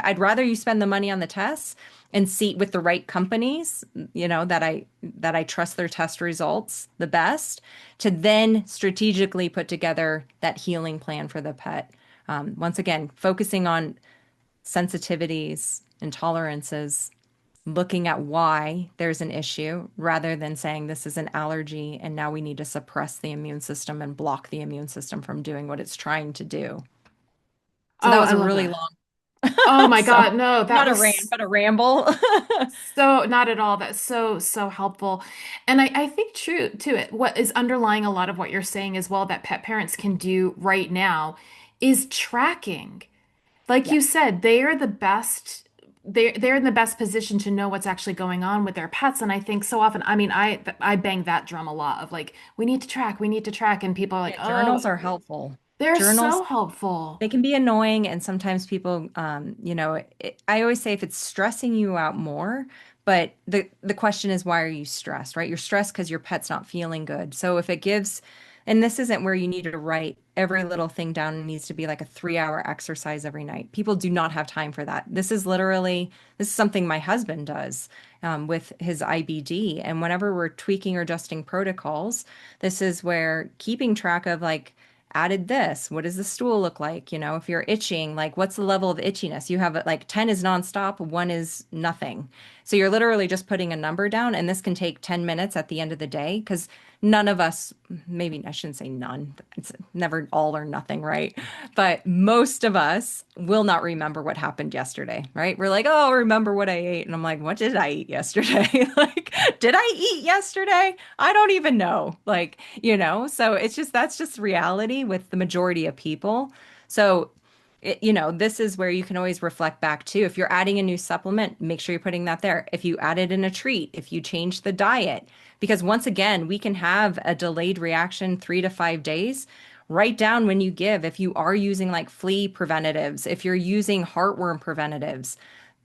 I'd rather you spend the money on the tests and see with the right companies, that I trust their test results the best to then strategically put together that healing plan for the pet. Once again, focusing on sensitivities, intolerances, looking at why there's an issue rather than saying this is an allergy and now we need to suppress the immune system and block the immune system from doing what it's trying to do. So that Oh, was I a love really that. long, Oh my so God, no, that not a rant, was but a ramble. so not at all. That's so helpful. And I think true to it, what is underlying a lot of what you're saying as well that pet parents can do right now is tracking. Like you Yes. said, they are the best. They're in the best position to know what's actually going on with their pets. And I think so often, I mean, I bang that drum a lot of like, we need to track, and people are like, Yeah, journals oh, are helpful. they're Journals, so helpful. they can be annoying, and sometimes people, I always say if it's stressing you out more, but the question is, why are you stressed, right? You're stressed because your pet's not feeling good. So if it gives And this isn't where you need to write every little thing down. It needs to be like a 3 hour exercise every night. People do not have time for that. This is something my husband does with his IBD. And whenever we're tweaking or adjusting protocols, this is where keeping track of like, added this. What does the stool look like? You know, if you're itching, like what's the level of itchiness? You have like 10 is nonstop, one is nothing. So you're literally just putting a number down, and this can take 10 minutes at the end of the day because none of us, maybe I shouldn't say none, it's never all or nothing, right? But most of us will not remember what happened yesterday, right? We're like, oh, remember what I ate. And I'm like, what did I eat yesterday? Like, did I eat yesterday? I don't even know. Like, so it's just, that's just reality with the majority of people. So this is where you can always reflect back too. If you're adding a new supplement, make sure you're putting that there. If you added in a treat, if you change the diet, because once again, we can have a delayed reaction 3 to 5 days. Write down when you give, if you are using like flea preventatives, if you're using heartworm preventatives,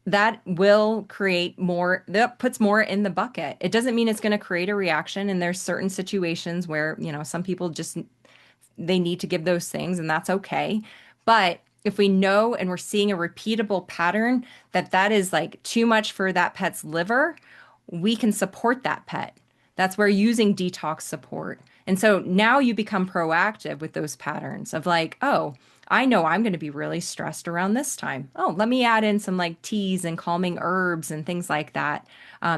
that will create more, that puts more in the bucket. It doesn't mean it's going to create a reaction. And there's certain situations where, some people just they need to give those things, and that's okay. But if we know and we're seeing a repeatable pattern that is like too much for that pet's liver, we can support that pet. That's where using detox support. And so now you become proactive with those patterns of like, oh, I know I'm going to be really stressed around this time. Oh, let me add in some like teas and calming herbs and things like that.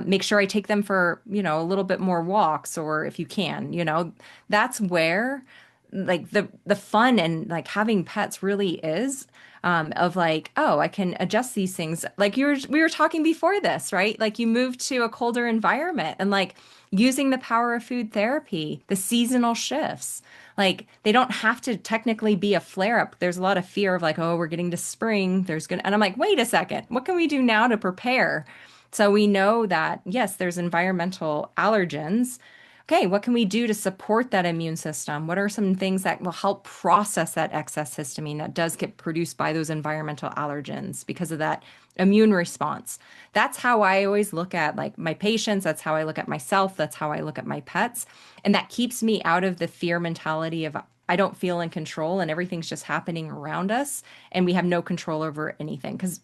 Make sure I take them for, a little bit more walks, or if you can, that's where like the fun and like having pets really is, of like, oh, I can adjust these things. Like we were talking before this, right? Like you move to a colder environment and like using the power of food therapy, the seasonal shifts. Like they don't have to technically be a flare up. There's a lot of fear of like, oh, we're getting to spring. And I'm like, wait a second, what can we do now to prepare? So we know that, yes, there's environmental allergens. Okay, what can we do to support that immune system? What are some things that will help process that excess histamine that does get produced by those environmental allergens because of that immune response? That's how I always look at like my patients. That's how I look at myself. That's how I look at my pets. And that keeps me out of the fear mentality of I don't feel in control and everything's just happening around us and we have no control over anything. Because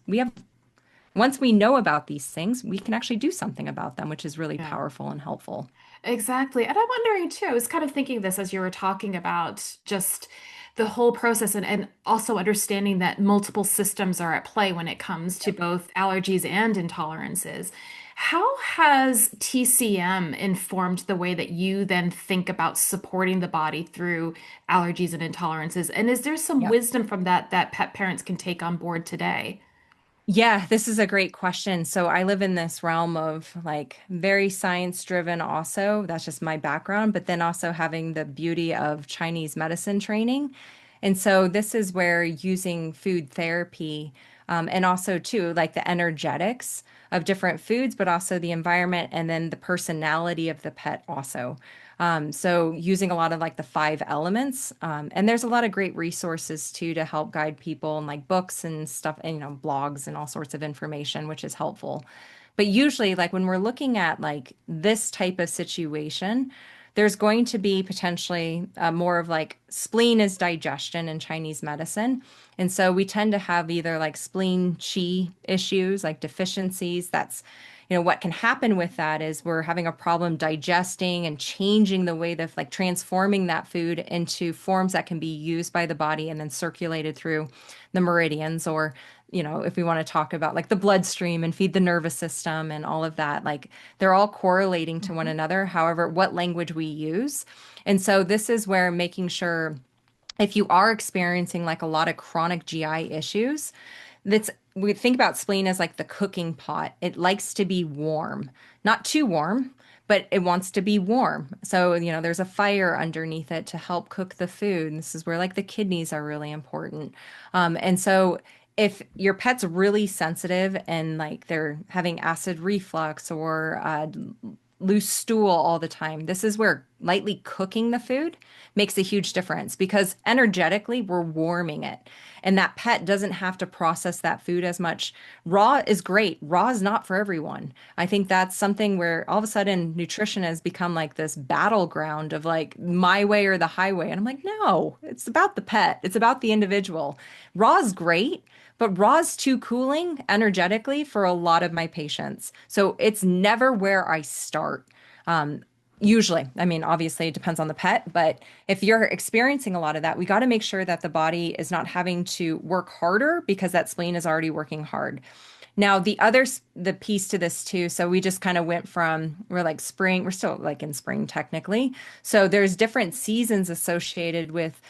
once we know about these things, we can actually do something about them, which is really Yeah. powerful and helpful. Exactly. And I'm wondering too, I was kind of thinking this as you were talking about just the whole process and also understanding that multiple systems are at play when it comes to both allergies and intolerances. How has TCM informed the way that you then think about supporting the body through allergies and intolerances? And is there some Yep. wisdom from that that pet parents can take on board today? Yeah, this is a great question. So I live in this realm of like very science driven also. That's just my background, but then also having the beauty of Chinese medicine training. And so this is where using food therapy, and also too like the energetics of different foods, but also the environment and then the personality of the pet also. So using a lot of like the five elements, and there's a lot of great resources too to help guide people and like books and stuff, and blogs and all sorts of information, which is helpful. But usually, like when we're looking at like this type of situation, there's going to be potentially more of like spleen is digestion in Chinese medicine. And so we tend to have either like spleen qi issues, like deficiencies. What can happen with that is we're having a problem digesting and changing the way that like transforming that food into forms that can be used by the body and then circulated through the meridians, or if we want to talk about like the bloodstream and feed the nervous system and all of that, like they're all correlating to one Mhm. another, however, what language we use. And so this is where making sure if you are experiencing like a lot of chronic GI issues, that's we think about spleen as like the cooking pot. It likes to be warm, not too warm, but it wants to be warm. So, there's a fire underneath it to help cook the food. And this is where like the kidneys are really important. And so if your pet's really sensitive and like they're having acid reflux or loose stool all the time, this is where lightly cooking the food makes a huge difference because energetically we're warming it. and that pet doesn't have to process that food as much. Raw is great. Raw is not for everyone. I think that's something where all of a sudden nutrition has become like this battleground of like my way or the highway. And I'm like, no, it's about the pet. It's about the individual. Raw is great, but raw is too cooling energetically for a lot of my patients. So it's never where I start. Um, Usually, I mean, obviously it depends on the pet, but if you're experiencing a lot of that, we got to make sure that the body is not having to work harder because that spleen is already working hard. Now, the piece to this too, so we just kind of went from, we're like spring, we're still like in spring technically. So there's different seasons associated with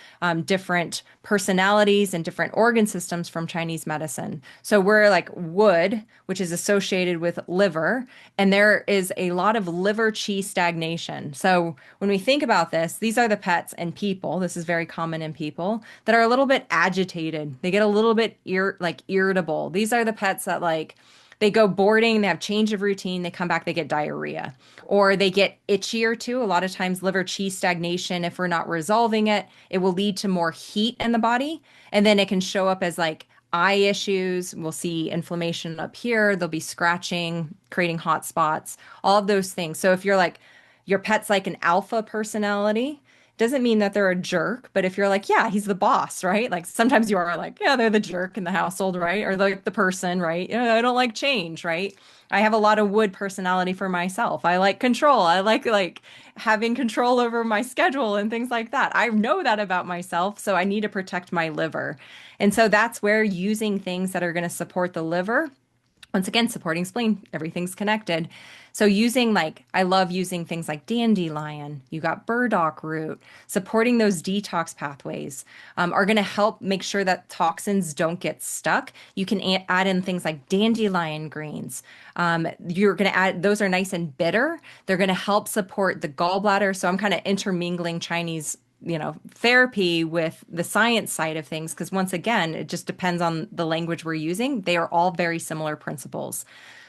different personalities and different organ systems from Chinese medicine. So we're like wood, which is associated with liver, and there is a lot of liver qi stagnation. So when we think about this, these are the pets and people, this is very common in people that are a little bit agitated. They get a little bit irritable. These are the pets that like they go boarding, they have change of routine, they come back, they get diarrhea, or they get itchier too. A lot of times, liver qi stagnation, if we're not resolving it, it will lead to more heat in the body. And then it can show up as like eye issues. We'll see inflammation up here. There'll be scratching, creating hot spots, all of those things. So if you're like, your pet's like an alpha personality, doesn't mean that they're a jerk, but if you're like, yeah, he's the boss, right? Like sometimes you are like, yeah, they're the jerk in the household, right? Or like the person, right? You know, I don't like change, right? I have a lot of wood personality for myself. I like control. I like having control over my schedule and things like that. I know that about myself, so I need to protect my liver. And so that's where using things that are going to support the liver, once again, supporting spleen, everything's connected. So using like, I love using things like dandelion, you got burdock root, supporting those detox pathways are going to help make sure that toxins don't get stuck. You can add in things like dandelion greens. You're going to add, those are nice and bitter. They're going to help support the gallbladder. So I'm kind of intermingling Chinese therapy with the science side of things, because once again, it just depends on the language we're using. They are all very similar principles.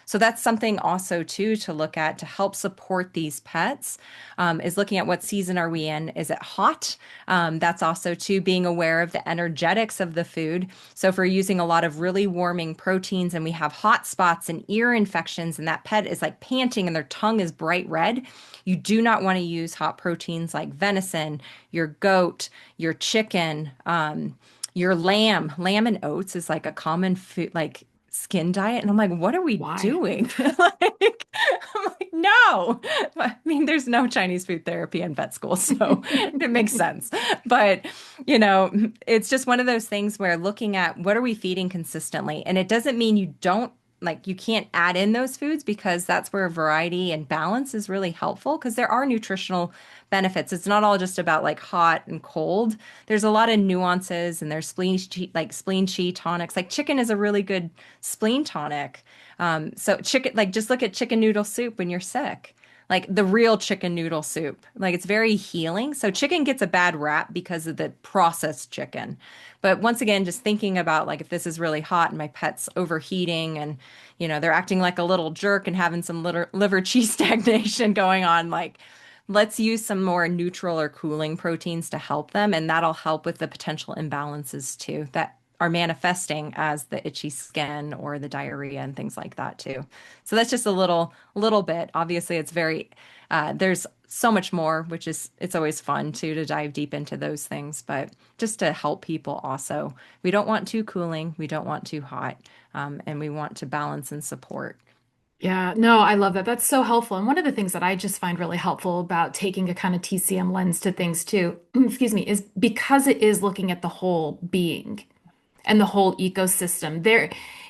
So that's something also too to look at to help support these pets, is looking at what season are we in? Is it hot? That's also too being aware of the energetics of the food. So if we're using a lot of really warming proteins and we have hot spots and ear infections and that pet is like panting and their tongue is bright red, you do not want to use hot proteins like venison, your goat, your chicken, your lamb. Lamb and oats is like a common food, like skin diet. And I'm like, what are we Why? doing? Like, I'm like, no. I mean, there's no Chinese food therapy in vet school, so it makes sense. But, it's just one of those things where looking at what are we feeding consistently? And it doesn't mean you don't like you can't add in those foods, because that's where variety and balance is really helpful, because there are nutritional benefits. It's not all just about like hot and cold. There's a lot of nuances, and there's spleen chi tonics. Like chicken is a really good spleen tonic. So chicken, like just look at chicken noodle soup when you're sick. Like the real chicken noodle soup. Like it's very healing. So chicken gets a bad rap because of the processed chicken. But once again, just thinking about like if this is really hot and my pet's overheating and they're acting like a little jerk and having some liver cheese stagnation going on, like let's use some more neutral or cooling proteins to help them, and that'll help with the potential imbalances too that are manifesting as the itchy skin or the diarrhea and things like that too. So that's just a little bit. Obviously, it's very there's so much more, which is it's always fun too to dive deep into those things, but just to help people also. We don't want too cooling, we don't want too hot, and we want to balance and support. Yeah, no, I love that. That's so helpful. And one of the things that I just find really helpful about taking a kind of TCM lens to things too, excuse me, is because it is looking at the whole being and the whole ecosystem.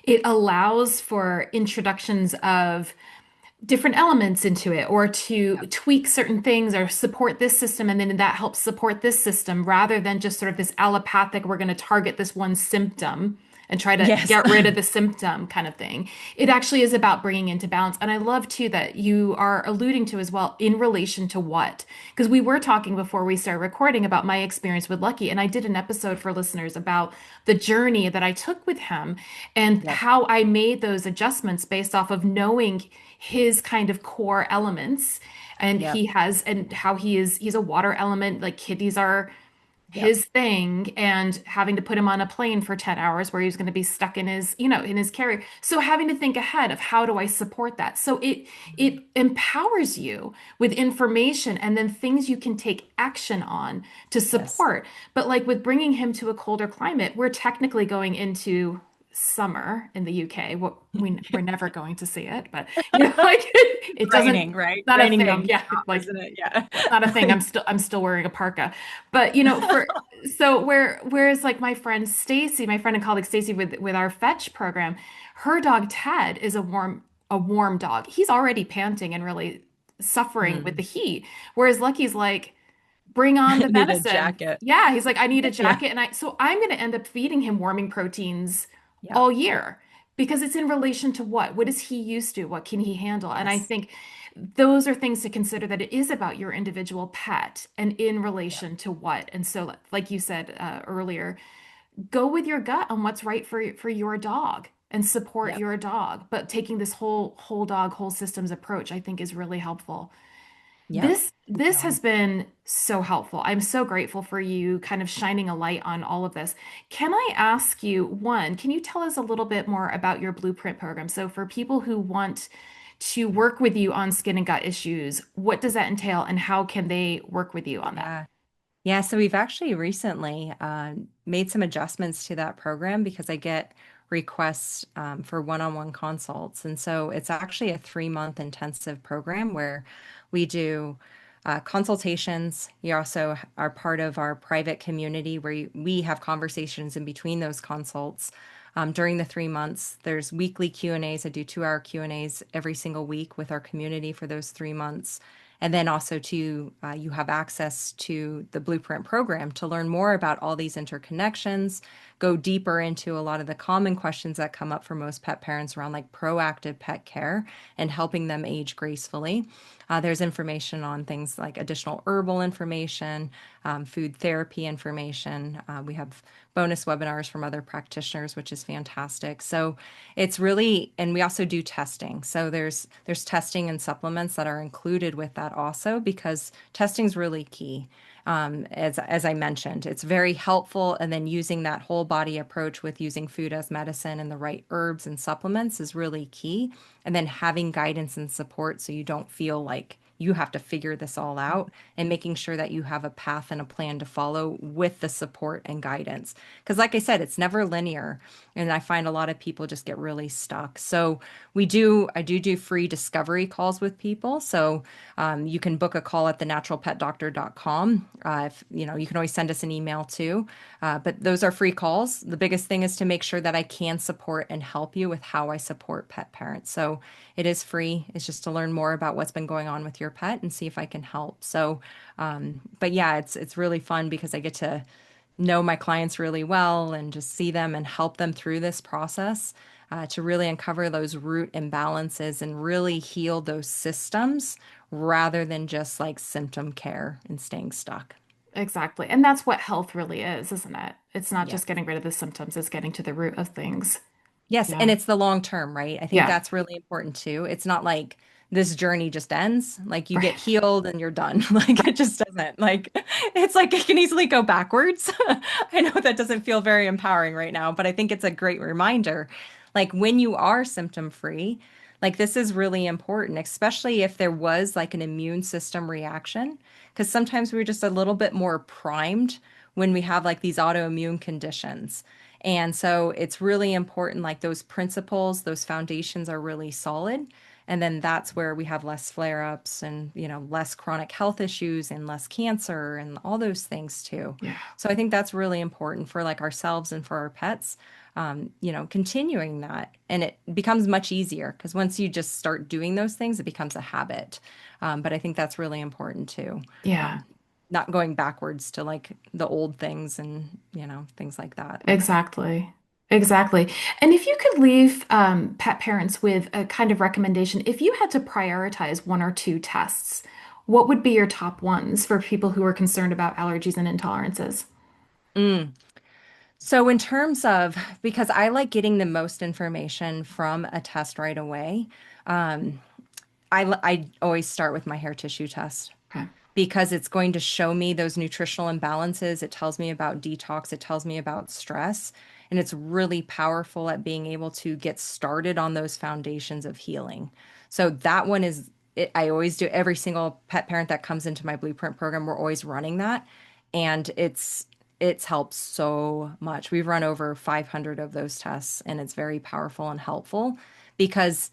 It allows for introductions of different elements into it, or to tweak certain things or support this system, and then that helps support this system, rather than just sort of this allopathic, we're going to target this one symptom and try to Yes. get rid of the symptom kind of thing. It actually is about bringing into balance. And I love too that you are alluding to as well, in relation to what, because we were talking before we started recording about my experience with Lucky, and I did an episode for listeners about the journey that I took with him and Yep. how I made those adjustments based off of knowing his kind of core elements. And Yep. he has, and how he's a water element, like kitties are Yep. his thing and having to put him on a plane for 10 hours where he was going to be stuck in his, in his carrier. So having to think ahead of how do I support that? So it empowers you with information and then things you can take action on to Yes. support. But like with bringing him to a colder climate, we're technically going into summer in the UK. We're never going to see it, but like it doesn't, Raining, right? not a Raining thing. Yeah, nonstop, like isn't it? Yeah. it's not a thing. I'm still wearing a parka. But for so whereas like my friend Stacy, my friend and colleague Stacy with our fetch program, her dog Ted is a warm dog. He's already panting and really suffering with the Mm. heat. Whereas Lucky's like, bring on the Need a venison. jacket. Yeah, he's like, I need a Yeah. jacket. So I'm going to end up feeding him warming proteins Yep. all year because it's in relation to what? What is he used to? What can he handle? And I Yes. think those are things to consider that it is about your individual pet and in Yep. relation to what. And so, like you said earlier, go with your gut on what's right for your dog and support Yep. your dog. But taking this whole dog, whole systems approach, I think is really helpful. Yep. This has been so helpful. I'm so grateful for you kind of shining a light on all of this. Can I ask you, one, can you tell us a little bit more about your blueprint program? So for people who want to work with you on skin and gut issues, what does that entail and how can they work with you on that? Yeah. Yeah, so we've actually recently made some adjustments to that program because I get requests for one-on-one consults. And so it's actually a 3-month intensive program where we do consultations. You also are part of our private community where we have conversations in between those consults. During the 3 months, there's weekly Q&As. I do 2-hour Q&As every single week with our community for those 3 months. And then also to you have access to the Blueprint program to learn more about all these interconnections, go deeper into a lot of the common questions that come up for most pet parents around like proactive pet care and helping them age gracefully. There's information on things like additional herbal information, food therapy information. We have bonus webinars from other practitioners, which is fantastic. So it's really, and we also do testing. So there's testing and supplements that are included with that also because testing is really key. As I mentioned, it's very helpful. And then using that whole body approach with using food as medicine and the right herbs and supplements is really key. And then having guidance and support so you don't feel like you have to figure this all out and making sure that you have a path and a plan to follow with the support and guidance. Because, like I said, it's never linear. And I find a lot of people just get really stuck. So I do free discovery calls with people. So you can book a call at thenaturalpetdoctor.com. If you can always send us an email too. But those are free calls. The biggest thing is to make sure that I can support and help you with how I support pet parents. So it is free. It's just to learn more about what's been going on with your pet and see if I can help. So, but yeah, it's really fun because I get to know my clients really well and just see them and help them through this process to really uncover those root imbalances and really heal those systems rather than just like symptom care and staying stuck. Exactly. And that's what health really is, isn't it? It's not Yeah. just getting rid of the symptoms, it's getting to the root of things. Yes, and Yeah. it's the long term, right? I think Yeah. that's really important too. It's not like this journey just ends, like you get Right. healed and you're done. Like it just doesn't. Like it's like it can easily go backwards. I know that doesn't feel very empowering right now, but I think it's a great reminder. Like when you are symptom free, like this is really important, especially if there was like an immune system reaction, because sometimes we're just a little bit more primed when we have like these autoimmune conditions. And so it's really important, like those principles, those foundations are really solid. And then that's where we have less flare-ups and, less chronic health issues and less cancer and all those things too. Yeah. So I think that's really important for like ourselves and for our pets, continuing that. And it becomes much easier because once you just start doing those things, it becomes a habit. But I think that's really important too. Yeah. Um, Not going backwards to like the old things and, things like that. Exactly. Exactly. And if you could leave pet parents with a kind of recommendation, if you had to prioritize one or two tests, what would be your top ones for people who are concerned about allergies and intolerances? Mm. So, in terms of, because I like getting the most information from a test right away, um, I always start with my hair tissue test. Okay. because it's going to show me those nutritional imbalances. It tells me about detox, it tells me about stress, and it's really powerful at being able to get started on those foundations of healing. So that one is I always do. Every single pet parent that comes into my blueprint program, we're always running that, and it's helped so much. We've run over 500 of those tests, and it's very powerful and helpful because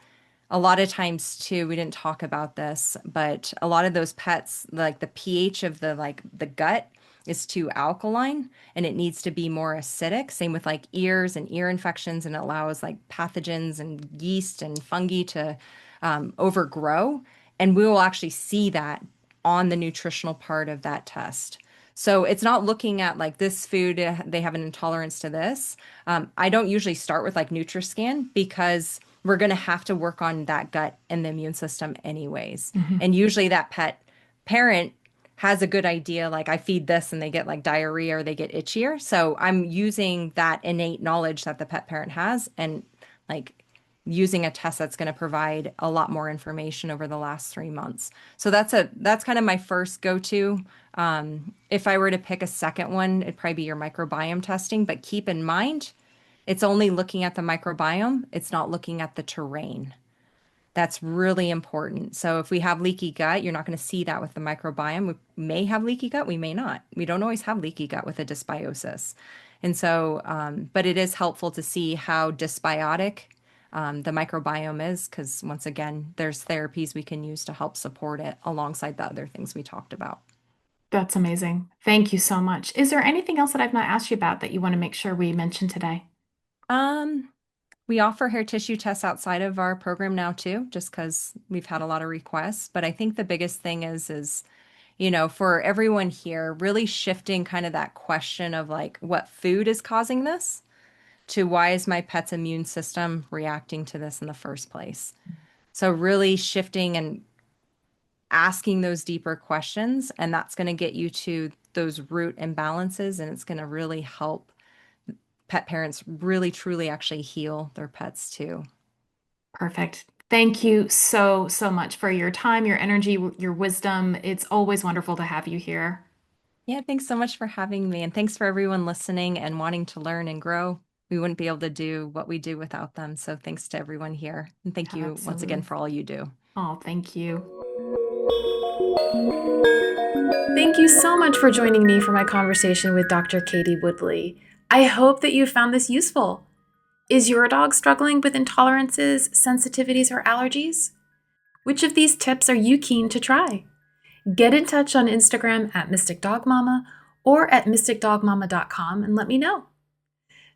a lot of times too, we didn't talk about this, but a lot of those pets, like the pH of the gut is too alkaline and it needs to be more acidic. Same with like ears and ear infections, and it allows like pathogens and yeast and fungi to overgrow. And we will actually see that on the nutritional part of that test. So it's not looking at like this food, they have an intolerance to this. I don't usually start with like NutriScan because we're going to have to work on that gut and the immune system anyways. And usually that pet parent has a good idea, like I feed this and they get like diarrhea or they get itchier. So I'm using that innate knowledge that the pet parent has and like using a test that's going to provide a lot more information over the last 3 months. So that's kind of my first go-to. If I were to pick a second one, it'd probably be your microbiome testing, but keep in mind, it's only looking at the microbiome. It's not looking at the terrain. That's really important. So if we have leaky gut, you're not going to see that with the microbiome. We may have leaky gut, we may not. We don't always have leaky gut with a dysbiosis. And so, but it is helpful to see how dysbiotic the microbiome is, because once again, there's therapies we can use to help support it alongside the other things we talked about. That's amazing. Thank you so much. Is there anything else that I've not asked you about that you want to make sure we mention today? Um, we offer hair tissue tests outside of our program now too, just because we've had a lot of requests. But I think the biggest thing is, for everyone here, really shifting kind of that question of like what food is causing this to why is my pet's immune system reacting to this in the first place. So really shifting and asking those deeper questions, and that's going to get you to those root imbalances, and it's going to really help pet parents really truly actually heal their pets too. Perfect. Thank you so, so much for your time, your energy, your wisdom. It's always wonderful to have you here. Yeah, thanks so much for having me. And thanks for everyone listening and wanting to learn and grow. We wouldn't be able to do what we do without them. So thanks to everyone here. And thank you once again Absolutely. for all you do. Oh, thank you. Thank you so much for joining me for my conversation with Dr. Katie Woodley. I hope that you found this useful. Is your dog struggling with intolerances, sensitivities, or allergies? Which of these tips are you keen to try? Get in touch on Instagram at Mystic Dog Mama or at mysticdogmama.com and let me know.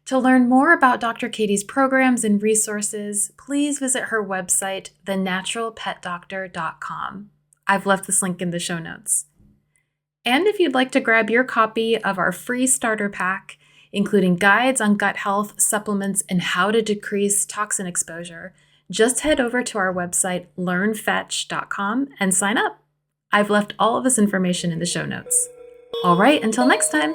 To learn more about Dr. Katie's programs and resources, please visit her website, thenaturalpetdoctor.com. I've left this link in the show notes. And if you'd like to grab your copy of our free starter pack, including guides on gut health, supplements, and how to decrease toxin exposure, just head over to our website, learnfetch.com, and sign up. I've left all of this information in the show notes. All right, until next time.